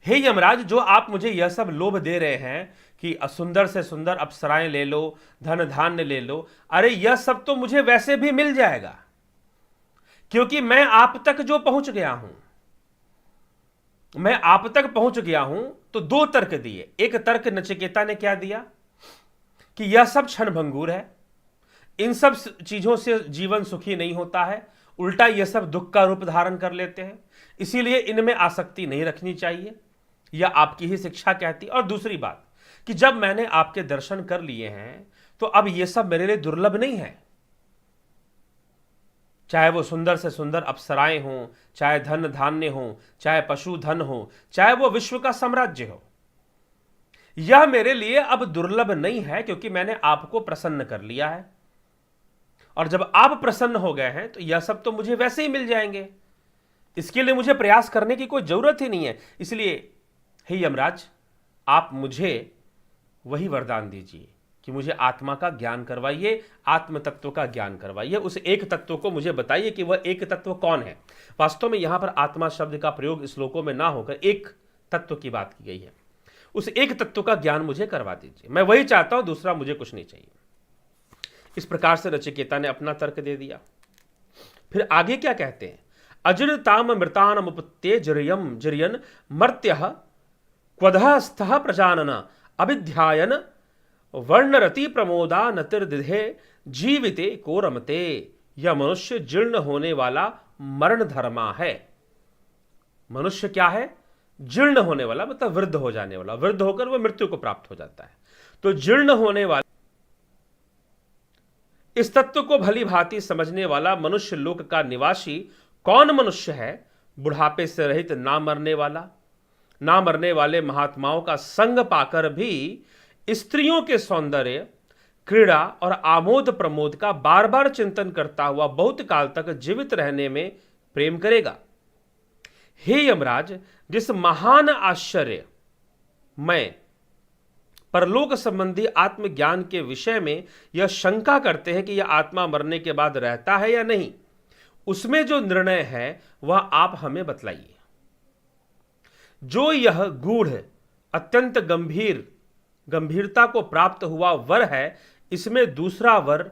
हे यमराज, जो आप मुझे यह सब लोभ दे रहे हैं कि सुंदर से सुंदर अप्सराएं ले लो, धन धान्य ले लो, अरे यह सब तो मुझे वैसे भी मिल जाएगा। क्योंकि मैं आप तक जो पहुंच गया हूं, मैं आप तक पहुंच गया हूं, तो दो तर्क दिए। एक तर्क नचिकेता ने क्या दिया कि यह सब क्षणभंगुर है, इन सब चीजों से जीवन सुखी नहीं होता है, उल्टा यह सब दुख का रूप धारण कर लेते हैं, इसीलिए इनमें आसक्ति नहीं रखनी चाहिए, यह आपकी ही शिक्षा कहती। और दूसरी बात कि जब मैंने आपके दर्शन कर लिए हैं तो अब यह सब मेरे लिए दुर्लभ नहीं है, चाहे वो सुंदर से सुंदर अप्सराएं हों, चाहे धन धान्य हो, चाहे पशुधन हो, चाहे वो विश्व का साम्राज्य हो, यह मेरे लिए अब दुर्लभ नहीं है, क्योंकि मैंने आपको प्रसन्न कर लिया है। और जब आप प्रसन्न हो गए हैं तो यह सब तो मुझे वैसे ही मिल जाएंगे, इसके लिए मुझे प्रयास करने की कोई जरूरत ही नहीं है। इसलिए हे यमराज, आप मुझे वही वरदान दीजिए कि मुझे आत्मा का ज्ञान करवाइए, आत्म तत्व का ज्ञान करवाइए, उस एक तत्व को मुझे बताइए कि वह एक तत्व कौन है। वास्तव में यहां पर आत्मा शब्द का प्रयोग श्लोकों में ना होकर एक तत्व की बात की गई है। उस एक तत्व का ज्ञान मुझे करवा दीजिए, मैं वही चाहता हूं, दूसरा मुझे कुछ नहीं चाहिए। इस प्रकार से नचिकेता ने अपना तर्क दे दिया। फिर आगे क्या कहते हैं, अजृताम मृतानमुपत्ये जरियम जरियन मर्त्यः क्वधः स्थः प्रजानन अभिध्यायन वर्णरति प्रमोदा नतिर्दिधे जीविते को रमते। यह मनुष्य जीर्ण होने वाला मरण धर्मा है। मनुष्य क्या है? जीर्ण होने वाला, मतलब वृद्ध हो जाने वाला, वृद्ध होकर वह मृत्यु को प्राप्त हो जाता है। तो जीर्ण होने वाला, इस तत्व को भली भांति समझने वाला मनुष्य लोक का निवासी कौन मनुष्य है? बुढ़ापे से रहित ना मरने वाला, ना मरने वाले महात्माओं का संग पाकर भी स्त्रियों के सौंदर्य, क्रीड़ा और आमोद प्रमोद का बार बार चिंतन करता हुआ बहुत काल तक जीवित रहने में प्रेम करेगा। हे यमराज, जिस महान आश्चर्य में परलोक संबंधी आत्मज्ञान के विषय में यह शंका करते हैं कि यह आत्मा मरने के बाद रहता है या नहीं, उसमें जो निर्णय है वह आप हमें बतलाइए। जो यह गूढ़, अत्यंत गंभीरता को प्राप्त हुआ वर है, इसमें दूसरा वर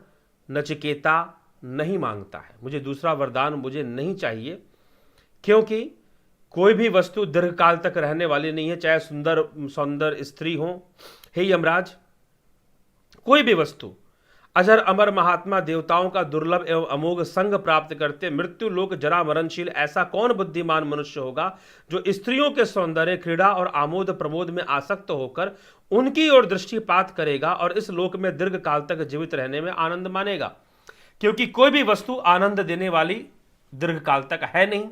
नचिकेता नहीं मांगता है। मुझे दूसरा वरदान मुझे नहीं चाहिए, क्योंकि कोई भी वस्तु दीर्घकाल तक रहने वाली नहीं है, चाहे सुंदर स्त्री हो। हे यमराज, कोई भी वस्तु अजर अमर महात्मा देवताओं का दुर्लभ एवं अमोघ संग प्राप्त करते मृत्यु लोक जरा मरणशील ऐसा कौन बुद्धिमान मनुष्य होगा जो स्त्रियों के सौंदर्य, क्रीड़ा और आमोद प्रमोद में आसक्त होकर उनकी ओर दृष्टिपात करेगा और इस लोक में दीर्घ काल तक जीवित रहने में आनंद मानेगा। क्योंकि कोई भी वस्तु आनंद देने वाली दीर्घ काल तक है नहीं,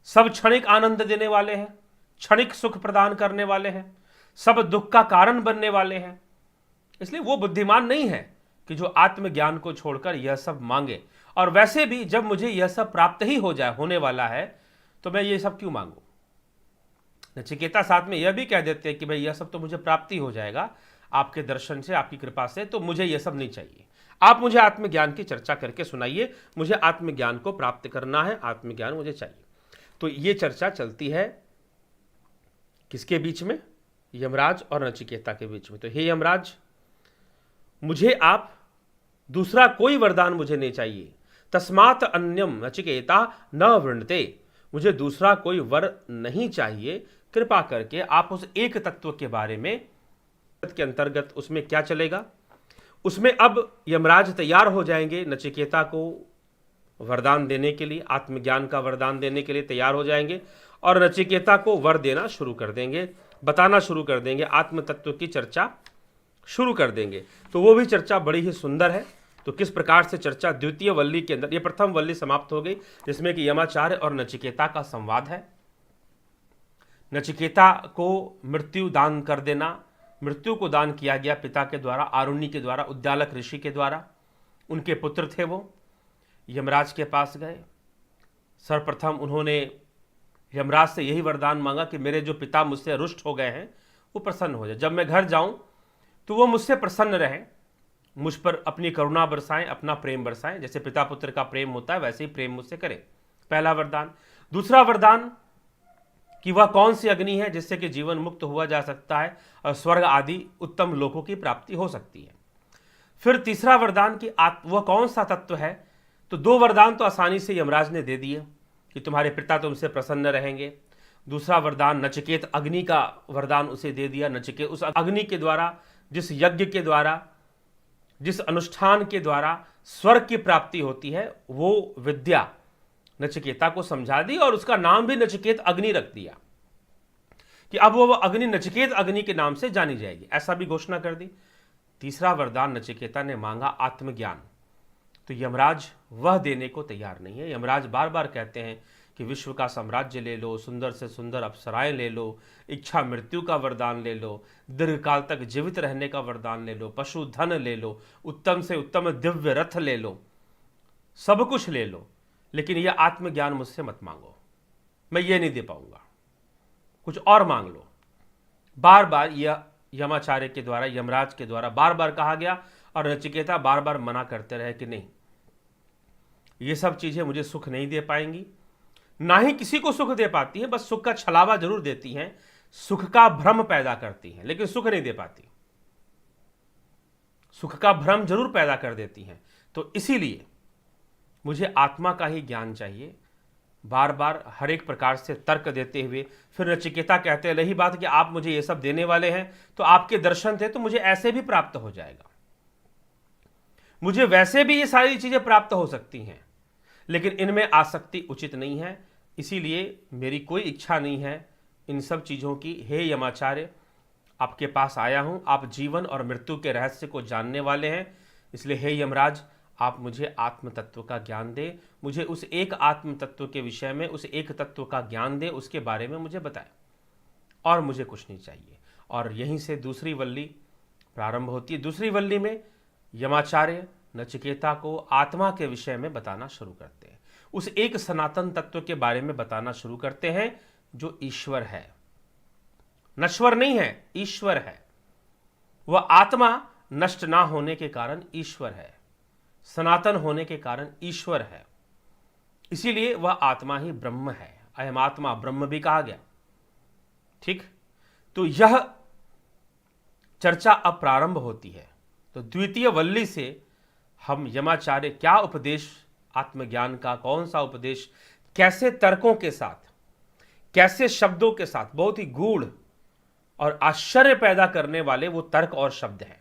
सब क्षणिक आनंद देने वाले हैं, क्षणिक सुख प्रदान करने वाले हैं, सब दुख का कारण बनने वाले हैं। इसलिए वो बुद्धिमान नहीं है कि जो आत्मज्ञान को छोड़कर यह सब मांगे। और वैसे भी जब मुझे यह सब प्राप्त ही होने वाला है, तो मैं ये सब क्यों मांगू? नचिकेता साथ में यह भी कह देते हैं कि भाई यह सब तो मुझे प्राप्ति हो जाएगा आपके दर्शन से, आपकी कृपा से, तो मुझे यह सब नहीं चाहिए। आप मुझे आत्मज्ञान की चर्चा करके सुनाइए, मुझे आत्मज्ञान को प्राप्त करना है, आत्मज्ञान मुझे चाहिए। तो ये चर्चा चलती है किसके बीच में? यमराज और नचिकेता के बीच में। तो हे यमराज, मुझे आप दूसरा कोई वरदान मुझे नहीं चाहिए। तस्मात् अन्यम नचिकेता न वृणते, मुझे दूसरा कोई वर नहीं चाहिए। कृपा करके आप उस एक तत्व के बारे में के अंतर्गत उसमें क्या चलेगा, उसमें अब यमराज तैयार हो जाएंगे नचिकेता को वरदान देने के लिए, आत्मज्ञान का वरदान देने के लिए तैयार हो जाएंगे और नचिकेता को वर देना शुरू कर देंगे, बताना शुरू कर देंगे, आत्म तत्व की चर्चा शुरू कर देंगे। तो वो भी चर्चा बड़ी ही सुंदर है। तो किस प्रकार से चर्चा द्वितीय वल्ली के अंदर, ये प्रथम वल्ली समाप्त हो गई जिसमें कि यमाचार्य और नचिकेता का संवाद है। नचिकेता को मृत्यु दान कर देना, मृत्यु को दान किया गया पिता के द्वारा, आरुणि के द्वारा, उद्दालक ऋषि के द्वारा। उनके पुत्र थे वो, यमराज के पास गए। सर्वप्रथम उन्होंने यमराज से यही वरदान मांगा कि मेरे जो पिता मुझसे रुष्ट हो गए हैं वो प्रसन्न हो जाए, जब मैं घर जाऊं तो वो मुझसे प्रसन्न रहें, मुझ पर अपनी करुणा बरसाएं, अपना प्रेम बरसाएं। जैसे पिता पुत्र का प्रेम होता है वैसे ही प्रेम मुझसे करें, पहला वरदान। दूसरा वरदान कि वह कौन सी अग्नि है जिससे कि जीवन मुक्त हुआ जा सकता है और स्वर्ग आदि उत्तम लोकों की प्राप्ति हो सकती है। फिर तीसरा वरदान कि वह कौन सा तत्व है तो 2 वरदान तो आसानी से यमराज ने दे दिए कि तुम्हारे पिता तुमसे प्रसन्न रहेंगे। दूसरा वरदान नचिकेत अग्नि का वरदान उसे दे दिया। नचिकेत उस अग्नि के द्वारा, जिस यज्ञ के द्वारा, जिस अनुष्ठान के द्वारा स्वर्ग की प्राप्ति होती है, वो विद्या नचिकेता को समझा दी और उसका नाम भी नचिकेत अग्नि रख दिया कि अब वो अग्नि नचिकेत अग्नि के नाम से जानी जाएगी, ऐसा भी घोषणा कर दी। तीसरा वरदान नचिकेता ने मांगा आत्मज्ञान, तो यमराज वह देने को तैयार नहीं है। यमराज बार बार कहते हैं कि विश्व का साम्राज्य ले लो, सुंदर से सुंदर अप्सराएं ले लो, इच्छा मृत्यु का वरदान ले लो, दीर्घकाल तक जीवित रहने का वरदान ले लो, पशु धन ले लो, उत्तम से उत्तम दिव्य रथ ले लो, सब कुछ ले लो, लेकिन यह आत्मज्ञान मुझसे मत मांगो, मैं ये नहीं दे पाऊंगा, कुछ और मांग लो। बार बार यह यमाचार्य के द्वारा, यमराज के द्वारा बार बार कहा गया और नचिकेता बार बार मना करते रहे कि नहीं, ये सब चीजें मुझे सुख नहीं दे पाएंगी, ना ही किसी को सुख दे पाती है, बस सुख का छलावा जरूर देती हैं, सुख का भ्रम पैदा करती हैं, लेकिन सुख नहीं दे पाती, सुख का भ्रम जरूर पैदा कर देती हैं। तो इसीलिए मुझे आत्मा का ही ज्ञान चाहिए। बार बार हर एक प्रकार से तर्क देते हुए फिर नचिकेता कहते हैं, रही बात कि आप मुझे ये सब देने वाले हैं, तो आपके दर्शन थे तो मुझे ऐसे भी प्राप्त हो जाएगा, मुझे वैसे भी ये सारी चीजें प्राप्त हो सकती हैं, लेकिन इनमें आसक्ति उचित नहीं है, इसीलिए मेरी कोई इच्छा नहीं है इन सब चीज़ों की। हे यमाचार्य, आपके पास आया हूँ, आप जीवन और मृत्यु के रहस्य को जानने वाले हैं, इसलिए हे यमराज, आप मुझे आत्म तत्व का ज्ञान दे, मुझे उस एक आत्म तत्व के विषय में, उस एक तत्व का ज्ञान दे, उसके बारे में मुझे बताए, और मुझे कुछ नहीं चाहिए। और यहीं से दूसरी वल्ली प्रारंभ होती है। दूसरी वल्ली में यमाचार्य नचिकेता को आत्मा के विषय में बताना शुरू करते हैं, उस एक सनातन तत्व के बारे में बताना शुरू करते हैं जो ईश्वर है, नश्वर नहीं है, ईश्वर है। वह आत्मा नष्ट ना होने के कारण ईश्वर है, सनातन होने के कारण ईश्वर है, इसीलिए वह आत्मा ही ब्रह्म है। अयम आत्मा ब्रह्म भी कहा गया। ठीक, तो यह चर्चा अब प्रारंभ होती है। तो द्वितीय वल्ली से हम यमाचार्य क्या उपदेश आत्मज्ञान का, कौन सा उपदेश, कैसे तर्कों के साथ, कैसे शब्दों के साथ, बहुत ही गूढ़ और आश्चर्य पैदा करने वाले वो तर्क और शब्द हैं।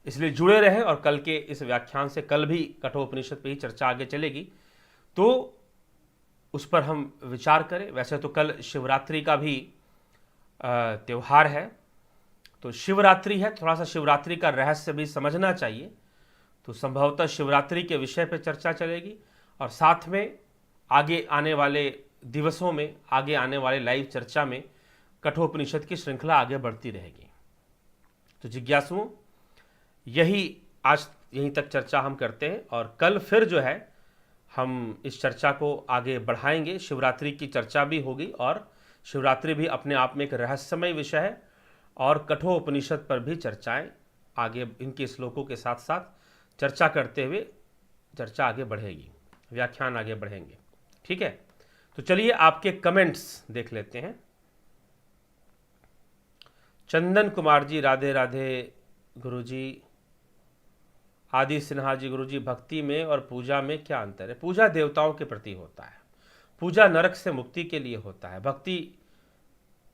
इसलिए जुड़े रहे और कल के इस व्याख्यान से, कल भी कठोपनिषद पे ही चर्चा आगे चलेगी, तो उस पर हम विचार करें। वैसे तो कल शिवरात्रि का भी त्यौहार है, तो शिवरात्रि है, थोड़ा सा शिवरात्रि का रहस्य भी समझना चाहिए, तो संभवतः शिवरात्रि के विषय पर चर्चा चलेगी और साथ में आगे आने वाले दिवसों में, आगे आने वाले लाइव चर्चा में कठोपनिषद की श्रृंखला आगे बढ़ती रहेगी। तो जिज्ञासुओं, आज यहीं तक चर्चा हम करते हैं और कल फिर जो है हम इस चर्चा को आगे बढ़ाएंगे। शिवरात्रि की चर्चा भी होगी और शिवरात्रि भी अपने आप में एक रहस्यमय विषय है और कठोपनिषद पर भी चर्चाएं आगे इनके श्लोकों के साथ साथ चर्चा करते हुए चर्चा आगे बढ़ेगी, व्याख्यान आगे बढ़ेंगे। ठीक है, तो चलिए आपके कमेंट्स देख लेते हैं। चंदन कुमार जी, राधे राधे गुरुजी। आदि सिन्हा जी, गुरुजी, भक्ति में और पूजा में क्या अंतर है? पूजा देवताओं के प्रति होता है, पूजा नरक से मुक्ति के लिए होता है, भक्ति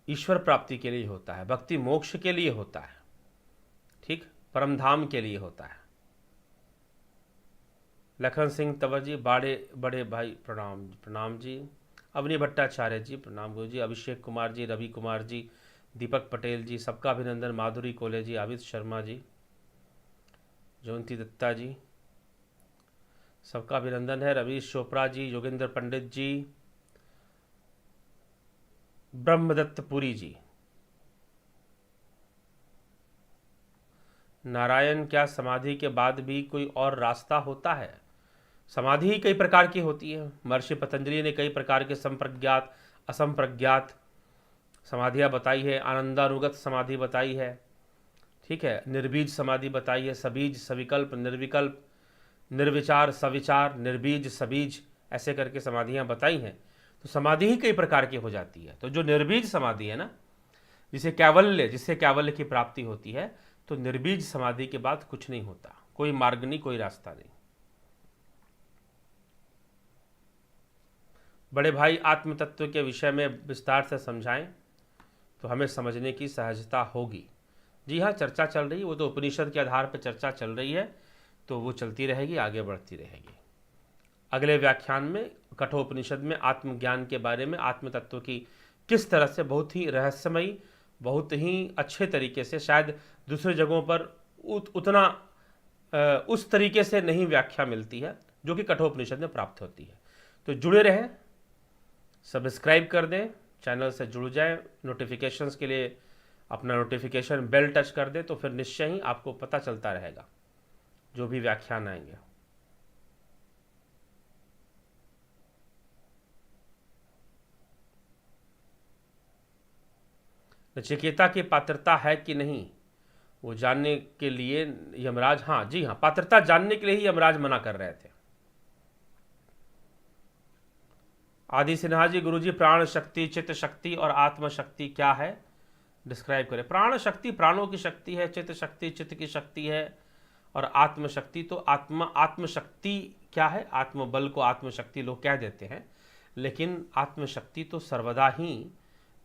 ईश्वर प्राप्ति के लिए होता है, भक्ति मोक्ष के लिए होता है, ठीक, परमधाम के लिए होता है। लखन सिंह तंवर जी, बड़े भाई प्रणाम, प्रणाम जी। अवनी भट्टाचार्य जी प्रणाम गुरु जी। अभिषेक कुमार जी, रवि कुमार जी, दीपक पटेल जी, सबका अभिनंदन। माधुरी कोले जी, आविद शर्मा जी, जयंती दत्ता जी, सबका अभिनंदन है। रवीश चोपड़ा जी, योगेंद्र पंडित जी, ब्रह्मदत्त पुरी जी। नारायण, क्या समाधि के बाद भी कोई और रास्ता होता है? समाधि ही कई प्रकार की होती है। महर्षि पतंजलि ने कई प्रकार के संप्रज्ञात, असंप्रज्ञात समाधियाँ बताई है, आनंदानुगत समाधि बताई है, ठीक है, निर्बीज समाधि बताई है, सबीज, सविकल्प, निर्विकल्प, निर्विचार, सविचार, निर्बीज, सबीज, ऐसे करके समाधियाँ बताई हैं। तो समाधि ही कई प्रकार की हो जाती है। तो जो निर्बीज समाधि है ना, जिससे कैवल्य की प्राप्ति होती है, तो निर्बीज समाधि के बाद कुछ नहीं होता, कोई मार्ग नहीं, कोई रास्ता नहीं। बड़े भाई आत्म तत्व के विषय में विस्तार से समझाएं तो हमें समझने की सहजता होगी। जी हाँ, चर्चा चल रही है, वो तो उपनिषद के आधार पर चर्चा चल रही है, तो वो चलती रहेगी, आगे बढ़ती रहेगी। अगले व्याख्यान में कठोपनिषद में आत्मज्ञान के बारे में, आत्म तत्व की किस तरह से बहुत ही रहस्यमयी, बहुत ही अच्छे तरीके से, शायद दूसरी जगहों पर उतना उस तरीके से नहीं व्याख्या मिलती है जो कि कठोपनिषद में प्राप्त होती है। तो जुड़े रहें, सब्सक्राइब कर दें, चैनल से जुड़ जाएं, नोटिफिकेशंस के लिए अपना नोटिफिकेशन बेल टच कर दें, तो फिर निश्चय ही आपको पता चलता रहेगा जो भी व्याख्यान आएंगे। नचिकेता की पात्रता है कि नहीं, वो जानने के लिए यमराज, हाँ जी हाँ, पात्रता जानने के लिए ही यमराज मना कर रहे थे। आदि सिन्हा जी, गुरुजी प्राण शक्ति, चित्त शक्ति और आत्म शक्ति क्या है, डिस्क्राइब करें। प्राण शक्ति प्राणों की शक्ति है, चित्त शक्ति चित्त की शक्ति है, और आत्म शक्ति तो आत्मशक्ति क्या है, आत्मबल को आत्मशक्ति लोग कह देते हैं, लेकिन आत्मशक्ति तो सर्वदा ही,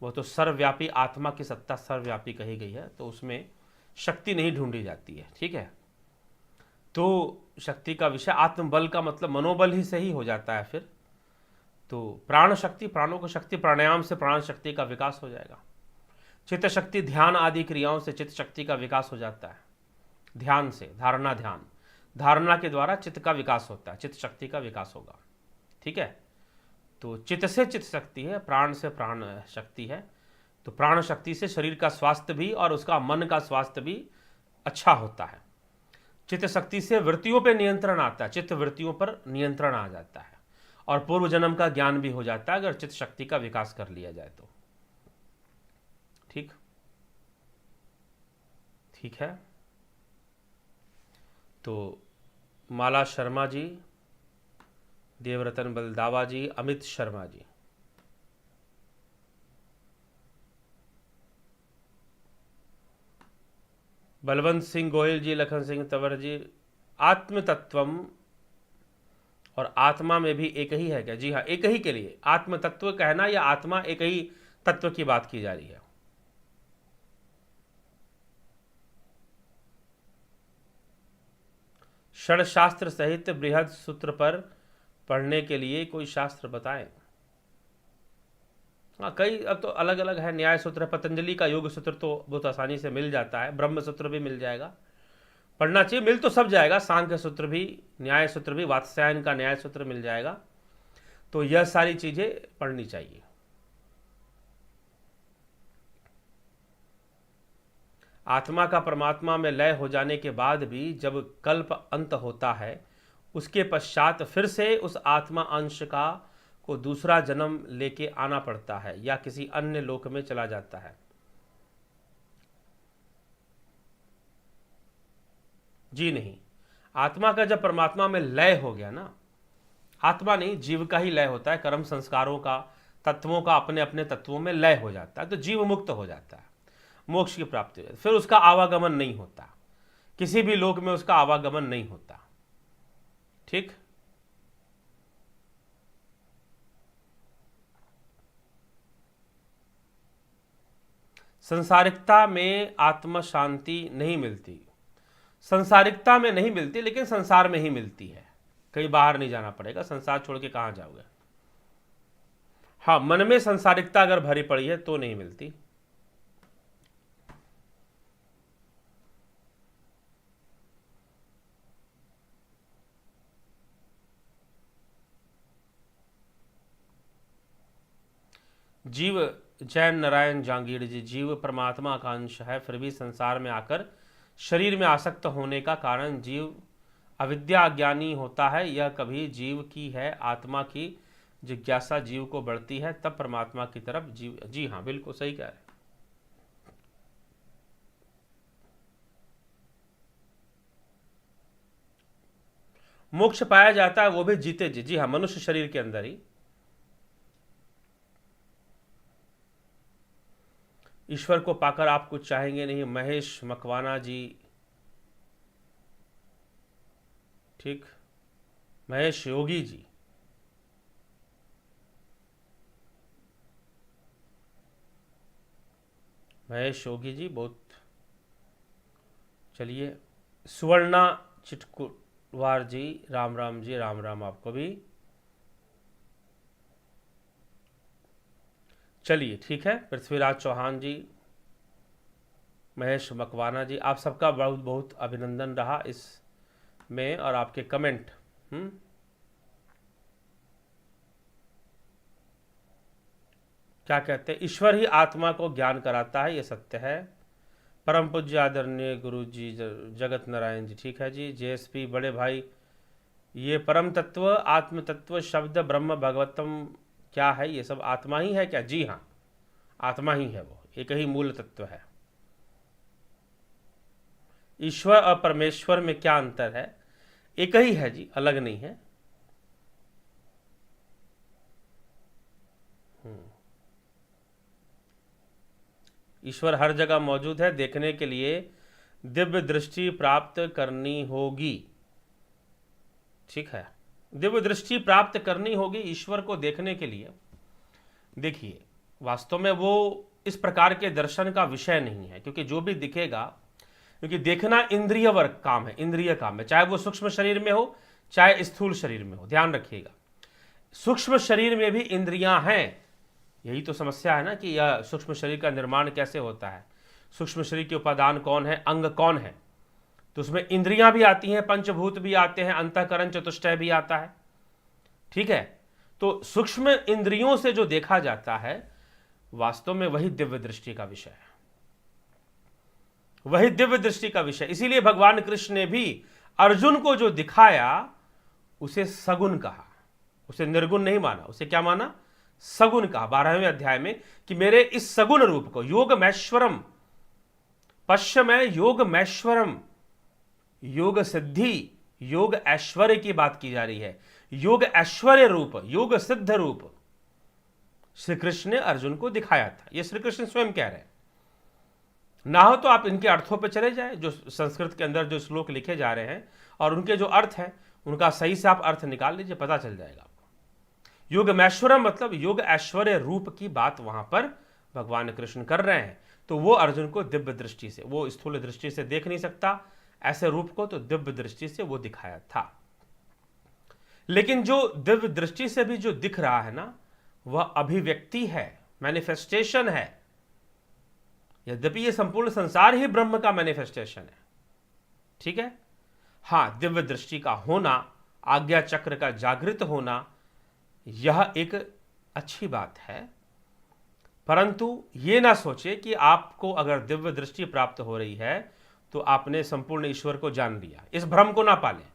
वो तो सर्वव्यापी, आत्मा की सत्ता सर्वव्यापी कही गई है, तो उसमें शक्ति नहीं ढूंढी जाती है, ठीक है। तो शक्ति का विषय आत्मबल का मतलब मनोबल ही से ही हो जाता है फिर। तो प्राण शक्ति, प्राणों को शक्ति, प्राणायाम से प्राण शक्ति का विकास हो जाएगा। चित्त शक्ति, ध्यान आदि क्रियाओं से चित्त शक्ति का विकास हो जाता है। ध्यान से, धारणा, ध्यान, धारणा के द्वारा चित्त का विकास होता है, चित्त शक्ति का विकास होगा, ठीक है। तो चित्त से चित्त शक्ति है, प्राण से प्राण शक्ति है, तो प्राण शक्ति से शरीर का स्वास्थ्य भी और उसका मन का स्वास्थ्य भी अच्छा होता है। चित्त शक्ति से वृत्तियों पर नियंत्रण आता है, चित्त वृत्तियों पर नियंत्रण आ जाता है, और पूर्व जन्म का ज्ञान भी हो जाता है अगर चित्त शक्ति का विकास कर लिया जाए तो, ठीक ठीक है। तो माला शर्मा जी, देवरतन बलदावा जी, अमित शर्मा जी, बलवंत सिंह गोयल जी, लखन सिंह तंवर जी, आत्म तत्वम और आत्मा में भी एक ही है क्या? जी हाँ, एक ही के लिए आत्म तत्व कहना या आत्मा, एक ही तत्व की बात की जा रही है। षड शास्त्र सहित बृहद सूत्र पर पढ़ने के लिए कोई शास्त्र बताएं। हाँ, कई अब तो अलग अलग है, न्याय सूत्र, पतंजलि का योग सूत्र तो बहुत आसानी से मिल जाता है, ब्रह्म सूत्र भी मिल जाएगा, पढ़ना चाहिए, मिल तो सब जाएगा, सांख्य सूत्र भी, न्याय सूत्र भी, वात्स्यायन का न्याय सूत्र मिल जाएगा, तो यह सारी चीजें पढ़नी चाहिए। आत्मा का परमात्मा में लय हो जाने के बाद भी जब कल्प अंत होता है, उसके पश्चात फिर से उस आत्मा अंश का को दूसरा जन्म लेके आना पड़ता है या किसी अन्य लोक में चला जाता है। जी नहीं, आत्मा का जब परमात्मा में लय हो गया ना, आत्मा नहीं, जीव का ही लय होता है, कर्म संस्कारों का, तत्वों का अपने अपने तत्वों में लय हो जाता है, तो जीव मुक्त हो जाता है, मोक्ष की प्राप्ति हो जाती है, फिर उसका आवागमन नहीं होता, किसी भी लोक में उसका आवागमन नहीं होता, ठीक। संसारिकता में आत्म शांति नहीं मिलती, संसारिकता में नहीं मिलती, लेकिन संसार में ही मिलती है, कहीं बाहर नहीं जाना पड़ेगा, संसार छोड़ के कहां जाओगे। हाँ, मन में संसारिकता अगर भरी पड़ी है तो नहीं मिलती। जीव, जैन नारायण जांगीर जी, जीव परमात्मा का अंश है, फिर भी संसार में आकर शरीर में आसक्त होने का कारण जीव अविद्या अज्ञानी होता है, यह कभी जीव की है, आत्मा की जिज्ञासा जीव को बढ़ती है, तब परमात्मा की तरफ जीव। जी हाँ, बिल्कुल सही कह रहे हैं। मोक्ष पाया जाता है वो भी जीते जी, जी हाँ, मनुष्य शरीर के अंदर ही। ईश्वर को पाकर आप कुछ चाहेंगे नहीं, महेश मकवाना जी, ठीक, महेश योगी जी, महेश योगी जी बहुत। चलिए, सुवर्णा चिटकुवार जी, राम राम जी, राम राम आपको भी। चलिए ठीक है, पृथ्वीराज चौहान जी, महेश मकवाना जी, आप सबका बहुत बहुत अभिनंदन रहा इस में, और आपके कमेंट। क्या कहते हैं, ईश्वर ही आत्मा को ज्ञान कराता है, ये सत्य है। परम पूज्य आदरणीय गुरु जी जगत नारायण जी, ठीक है जी। जेएसपी बड़े भाई, ये परम तत्व, आत्म तत्व, शब्द ब्रह्म भगवतम क्या है, ये सब आत्मा ही है क्या? जी हाँ, आत्मा ही है, वो एक ही मूल तत्व है। ईश्वर और परमेश्वर में क्या अंतर है? एक ही है जी, अलग नहीं है। ईश्वर हर जगह मौजूद है, देखने के लिए दिव्य दृष्टि प्राप्त करनी होगी। ठीक है, दिव्य दृष्टि प्राप्त करनी होगी ईश्वर को देखने के लिए। देखिए, वास्तव में वो इस प्रकार के दर्शन का विषय नहीं है, क्योंकि जो भी दिखेगा, क्योंकि देखना इंद्रिय वर्ग काम है, इंद्रिय काम है, चाहे वो सूक्ष्म शरीर में हो चाहे स्थूल शरीर में हो। ध्यान रखिएगा, सूक्ष्म शरीर में भी इंद्रियां हैं। यही तो समस्या है ना, कि यह सूक्ष्म शरीर का निर्माण कैसे होता है, सूक्ष्म शरीर के उपादान कौन है, अंग कौन है। तो उसमें इंद्रियां भी आती हैं, पंचभूत भी आते हैं, अंतःकरण चतुष्टय भी आता है। ठीक है, तो सूक्ष्म इंद्रियों से जो देखा जाता है, वास्तव में वही दिव्य दृष्टि का विषय है, वही दिव्य दृष्टि का विषय। इसीलिए भगवान कृष्ण ने भी अर्जुन को जो दिखाया उसे सगुण कहा, उसे निर्गुण नहीं माना, उसे क्या माना? सगुण कहा 12वें अध्याय में, कि मेरे इस सगुण रूप को, योग मैश्वरम पश्य में, योग मैश्वरम, योग सिद्धि, योग ऐश्वर्य की बात की जा रही है, योग ऐश्वर्य रूप, योग सिद्ध रूप श्री कृष्ण ने अर्जुन को दिखाया था। यह श्री कृष्ण स्वयं कह रहे हैं। ना हो तो आप इनके अर्थों पे चले जाए, जो संस्कृत के अंदर जो श्लोक लिखे जा रहे हैं और उनके जो अर्थ हैं, उनका सही से आप अर्थ निकाल लीजिए, पता चल जाएगा आपको। योग मैश्वरम मतलब योग ऐश्वर्य रूप की बात वहां पर भगवान कृष्ण कर रहे हैं। तो वो अर्जुन को दिव्य दृष्टि से, वो स्थूल दृष्टि से देख नहीं सकता ऐसे रूप को, तो दिव्य दृष्टि से वो दिखाया था। लेकिन जो दिव्य दृष्टि से भी जो दिख रहा है ना, वह अभिव्यक्ति है, मैनिफेस्टेशन है। यद्यपि ये संपूर्ण संसार ही ब्रह्म का मैनिफेस्टेशन है। ठीक है, हाँ, दिव्य दृष्टि का होना, आज्ञा चक्र का जागृत होना, यह एक अच्छी बात है। परंतु ये ना सोचे कि आपको अगर दिव्य दृष्टि प्राप्त हो रही है तो आपने संपूर्ण ईश्वर को जान लिया। इस भ्रम को ना पालें,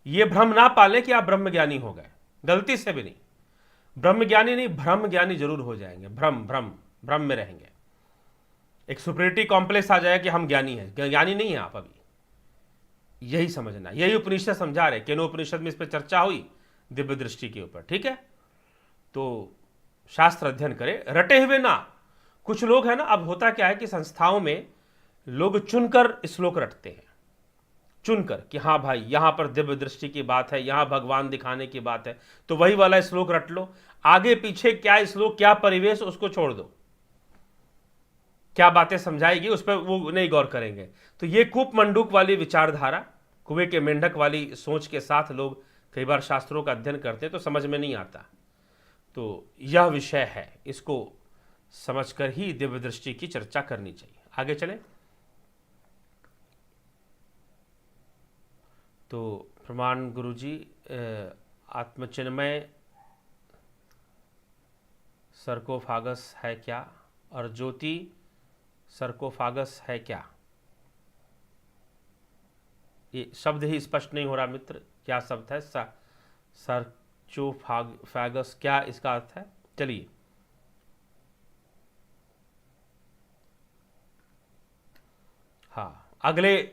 ये भ्रम ना पालें कि आप ब्रह्मज्ञानी हो गए, गलती से भी नहीं। ब्रह्मज्ञानी नहीं, ब्रह्म ज्ञानी जरूर हो जाएंगे। भ्रम में रहेंगे, एक सुपरिटी कॉम्प्लेक्स आ जाएगा कि हम ज्ञानी हैं। ज्ञानी नहीं है आप अभी, यही समझना। यही उपनिषद समझा रहे, केनो उपनिषद में इस पर चर्चा हुई दिव्य दृष्टि के ऊपर। ठीक है, तो शास्त्र अध्ययन करें, रटे हुए ना। कुछ लोग हैं ना, अब होता क्या है कि संस्थाओं में लोग चुनकर श्लोक रटते हैं, चुनकर कि हाँ भाई यहां पर दिव्य दृष्टि की बात है, यहां भगवान दिखाने की बात है, तो वही वाला श्लोक रट लो। आगे पीछे क्या श्लोक, क्या परिवेश, उसको छोड़ दो, क्या बातें समझाएगी उस पर वो नहीं गौर करेंगे। तो ये कूप मंडूक वाली विचारधारा, कुएं के मेंढक वाली सोच के साथ लोग कई बार शास्त्रों का अध्ययन करते हैं, तो समझ में नहीं आता। तो यह विषय है, इसको समझकर ही दिव्य दृष्टि की चर्चा करनी चाहिए। आगे चलें। तो प्रमाण गुरुजी, आत्मचिन्मय सर्कोफागस है क्या, और ज्योति सर्कोफागस है क्या? ये शब्द ही स्पष्ट नहीं हो रहा मित्र, क्या शब्द है? सर्कोफागस, क्या इसका अर्थ है? चलिए, हाँ, अगले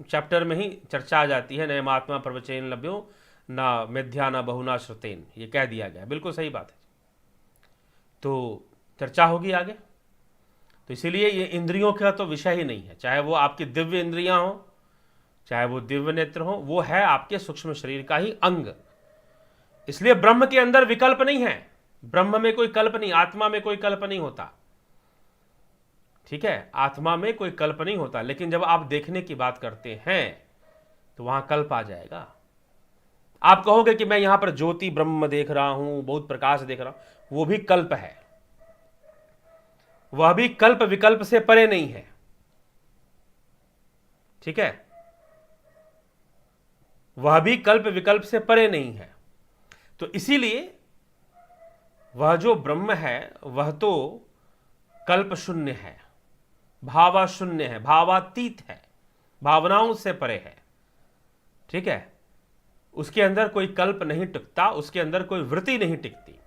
चैप्टर में ही चर्चा आ जाती है। नयमात्मा प्रवचन लभ्यो ना मिथ्या ना बहुना श्रुतेन, ये कह दिया गया, बिल्कुल सही बात है। तो चर्चा होगी आगे। तो इसीलिए ये इंद्रियों का तो विषय ही नहीं है, चाहे वो आपकी दिव्य इंद्रियां हो, चाहे वो दिव्य नेत्र हो, वो है आपके सूक्ष्म शरीर का ही अंग। इसलिए ब्रह्म के अंदर विकल्प नहीं है, ब्रह्म में कोई कल्प नहीं, आत्मा में कोई कल्प नहीं होता। ठीक है, आत्मा में कोई कल्प नहीं होता, लेकिन जब आप देखने की बात करते हैं तो वहां कल्प आ जाएगा। आप कहोगे कि मैं यहां पर ज्योति ब्रह्म देख रहा हूं, बहुत प्रकाश देख रहा हूं, वो भी कल्प है, वह भी कल्प विकल्प से परे नहीं है। ठीक है, वह भी कल्प विकल्प से परे नहीं है। तो इसीलिए वह जो ब्रह्म है वह तो कल्प शून्य है, भावा शून्य है, भावातीत है, भावनाओं से परे है। ठीक है, उसके अंदर कोई कल्प नहीं टिकता, उसके अंदर कोई वृत्ति नहीं टिकती।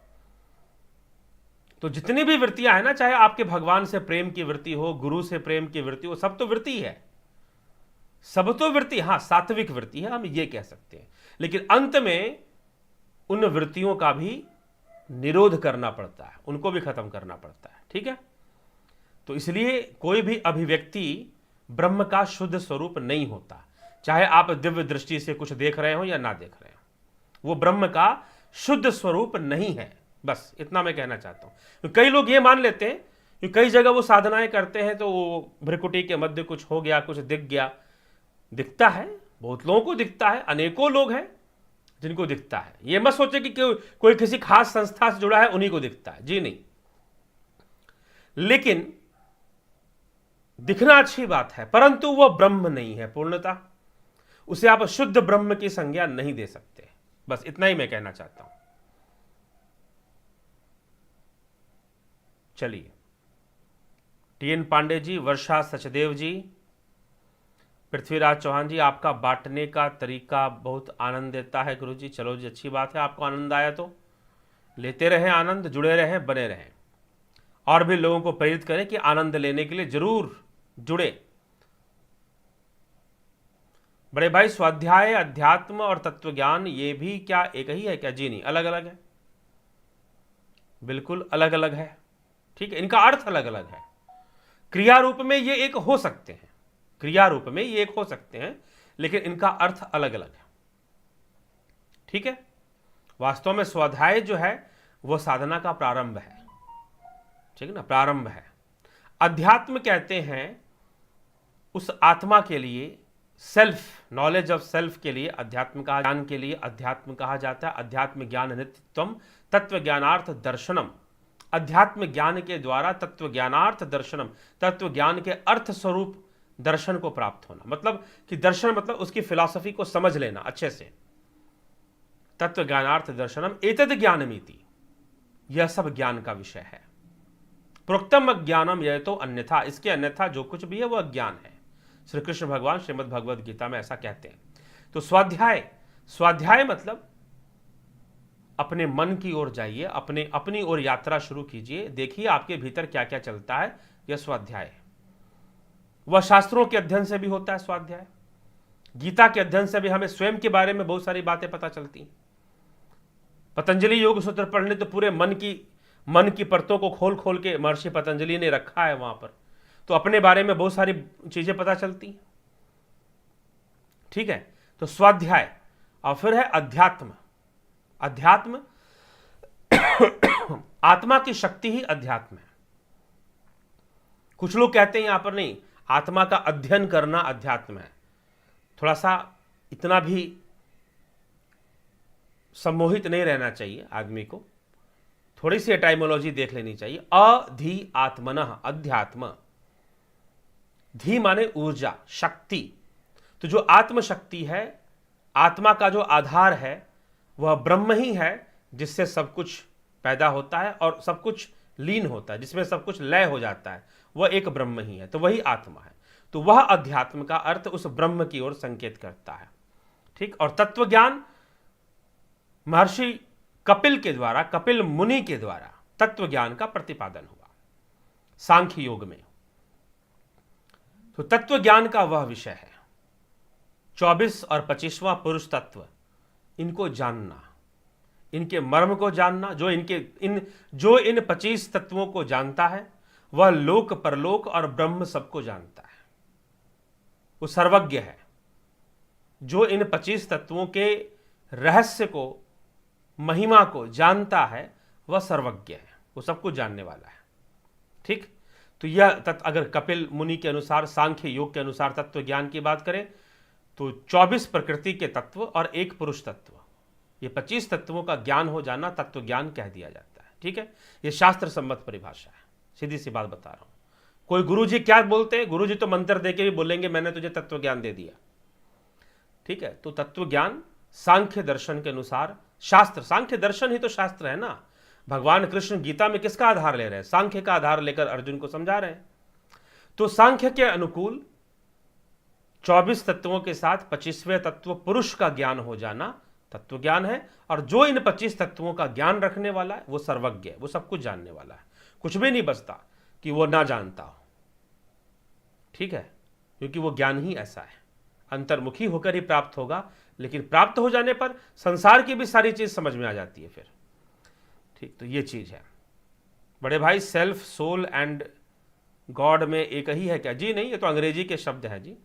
तो जितनी भी वृत्तियां हैं ना, चाहे आपके भगवान से प्रेम की वृत्ति हो, गुरु से प्रेम की वृत्ति हो, सब तो वृत्ति है, सब तो वृत्ति, हां सात्विक वृत्ति है, हम ये कह सकते हैं। लेकिन अंत में उन वृत्तियों का भी निरोध करना पड़ता है, उनको भी खत्म करना पड़ता है। ठीक है, तो इसलिए कोई भी अभिव्यक्ति ब्रह्म का शुद्ध स्वरूप नहीं होता, चाहे आप दिव्य दृष्टि से कुछ देख रहे हो या ना देख रहे हो, वो ब्रह्म का शुद्ध स्वरूप नहीं है। बस इतना मैं कहना चाहता हूं। कई लोग ये मान लेते हैं कि कई जगह वो साधनाएं करते हैं तो वो भ्रिकुटी के मध्य कुछ हो गया, कुछ दिख गया। दिखता है, बहुत लोगों को दिखता है, अनेकों लोग हैं जिनको दिखता है। ये मत सोचे कि कोई किसी खास संस्था से जुड़ा है उन्हीं को दिखता है, जी नहीं। लेकिन दिखना अच्छी बात है, परंतु वह ब्रह्म नहीं है पूर्णता, उसे आप शुद्ध ब्रह्म की संज्ञा नहीं दे सकते। बस इतना ही मैं कहना चाहता हूं। चलिए, टीएन पांडे जी, वर्षा सचदेव जी, पृथ्वीराज चौहान जी, आपका बांटने का तरीका बहुत आनंद देता है गुरु जी। चलो जी, अच्छी बात है, आपको आनंद आया तो लेते रहें आनंद, जुड़े रहें, बने रहें, और भी लोगों को प्रेरित करें कि आनंद लेने के लिए जरूर जुड़े। बड़े भाई, स्वाध्याय, अध्यात्म और तत्व ज्ञान ये भी क्या एक ही है क्या? जी नहीं, अलग अलग है, बिल्कुल अलग अलग है। ठीक है, इनका अर्थ अलग अलग है। क्रिया रूप में ये एक हो सकते हैं, क्रिया रूप में ये एक हो सकते हैं, लेकिन इनका अर्थ अलग अलग है। ठीक है, वास्तव में स्वाध्याय जो है वह साधना का प्रारंभ है, ठीक है ना, प्रारंभ है। अध्यात्म कहते हैं उस आत्मा के लिए, सेल्फ नॉलेज ऑफ सेल्फ के लिए अध्यात्म कहा, ज्ञान के लिए अध्यात्म कहा जाता है। अध्यात्म ज्ञान नित्यत्वम तत्व ज्ञानार्थ दर्शनम, अध्यात्म ज्ञान के द्वारा तत्व ज्ञानार्थ दर्शनम, तत्व ज्ञान के अर्थ स्वरूप दर्शन को प्राप्त होना। मतलब कि दर्शन मतलब उसकी फिलॉसफी को समझ लेना अच्छे से। तत्व ज्ञानार्थ दर्शनम एतद ज्ञानमिति, यह सब ज्ञान का विषय है। प्रोक्तम अज्ञानम यह तो अन्यथा, इसके अन्यथा जो कुछ भी है वह अज्ञान है। श्री कृष्ण भगवान श्रीमद् भगवद गीता में ऐसा कहते हैं। तो स्वाध्याय, स्वाध्याय मतलब अपने मन की ओर जाइए, अपनी ओर यात्रा शुरू कीजिए, देखिए आपके भीतर क्या क्या चलता है, यह स्वाध्याय है। वह शास्त्रों के अध्ययन से भी होता है स्वाध्याय, गीता के अध्ययन से भी हमें स्वयं के बारे में बहुत सारी बातें पता चलती हैं। पतंजलि योग सूत्र पढ़ने तो पूरे मन की परतों को खोल खोल के महर्षि पतंजलि ने रखा है वहां पर, तो अपने बारे में बहुत सारी चीजें पता चलती हैं। ठीक है, तो स्वाध्याय, और फिर है अध्यात्म। अध्यात्म आत्मा की शक्ति ही अध्यात्म है। कुछ लोग कहते हैं यहां पर नहीं, आत्मा का अध्ययन करना अध्यात्म है। थोड़ा सा इतना भी सम्मोहित नहीं रहना चाहिए आदमी को, थोड़ी सी एटाइमोलॉजी देख लेनी चाहिए। अधि आत्मनः, अध्यात्म, धी माने ऊर्जा, शक्ति। तो जो आत्म शक्ति है, आत्मा का जो आधार है वह ब्रह्म ही है, जिससे सब कुछ पैदा होता है और सब कुछ लीन होता है, जिसमें सब कुछ लय हो जाता है, वह एक ब्रह्म ही है। तो वही आत्मा है। तो वह अध्यात्म का अर्थ उस ब्रह्म की ओर संकेत करता है। ठीक, और तत्व ज्ञान महर्षि कपिल के द्वारा, कपिल मुनि के द्वारा तत्व ज्ञान का प्रतिपादन हुआ सांख्य योग में। तो तत्व ज्ञान का वह विषय है 24 और 25वां पुरुष तत्व, इनको जानना, इनके मर्म को जानना। जो इन 25 तत्वों को जानता है वह लोक परलोक और ब्रह्म सबको जानता है, वो सर्वज्ञ है। जो इन 25 तत्वों के रहस्य को, महिमा को जानता है वह सर्वज्ञ है, वो सब कुछ जानने वाला है। ठीक, तो यह तत्व, अगर कपिल मुनि के अनुसार, सांख्य योग के अनुसार तत्व ज्ञान की बात करें तो 24 प्रकृति के तत्व और एक पुरुष तत्व, ये 25 तत्वों का ज्ञान हो जाना तत्व ज्ञान कह दिया जाता है। ठीक है, ये शास्त्र सम्मत परिभाषा है, सीधी सी बात बता रहा हूं। कोई गुरुजी क्या बोलते हैं, गुरुजी तो मंत्र देके भी बोलेंगे मैंने तुझे तत्व ज्ञान दे दिया। ठीक है, तो तत्व ज्ञान सांख्य दर्शन के अनुसार, शास्त्र, सांख्य दर्शन ही तो शास्त्र है ना। भगवान कृष्ण गीता में किसका आधार ले रहे हैं, सांख्य का आधार लेकर अर्जुन को समझा रहे हैं। तो सांख्य के अनुकूल 24 तत्वों के साथ 25वें तत्व पुरुष का ज्ञान हो जाना तत्व ज्ञान है। और जो इन 25 तत्वों का ज्ञान रखने वाला है वो सर्वज्ञ है, वो सब कुछ जानने वाला है, कुछ भी नहीं बचता कि वो ना जानता हो। ठीक है, क्योंकि वो ज्ञान ही ऐसा है, अंतर्मुखी होकर ही प्राप्त होगा। लेकिन प्राप्त हो जाने पर संसार की भी सारी चीज समझ में आ जाती है फिर। ठीक, तो ये चीज है बड़े भाई। सेल्फ, सोल एंड गॉड में एक ही है क्या? जी नहीं, ये तो अंग्रेजी के शब्द है जी,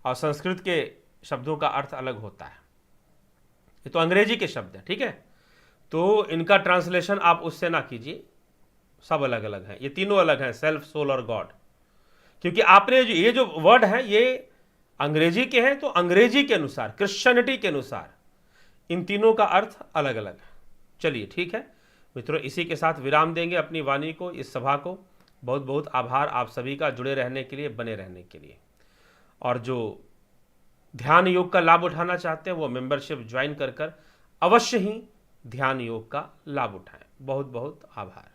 और संस्कृत के शब्दों का अर्थ अलग होता है। ये तो अंग्रेजी के शब्द है। ठीक है, तो इनका ट्रांसलेशन आप उससे ना कीजिए, सब अलग अलग हैं, ये तीनों अलग हैं, सेल्फ, सोल और गॉड। क्योंकि आपने ये जो वर्ड है ये अंग्रेजी के हैं, तो अंग्रेजी के अनुसार, क्रिश्चियनिटी के अनुसार इन तीनों का अर्थ अलग अलग है। चलिए ठीक है मित्रों, इसी के साथ विराम देंगे अपनी वाणी को, इस सभा को। बहुत बहुत आभार आप सभी का जुड़े रहने के लिए, बने रहने के लिए। और जो ध्यान योग का लाभ उठाना चाहते हैं वो मेंबरशिप ज्वाइन कर अवश्य ही ध्यान योग का लाभ उठाएं। बहुत बहुत आभार।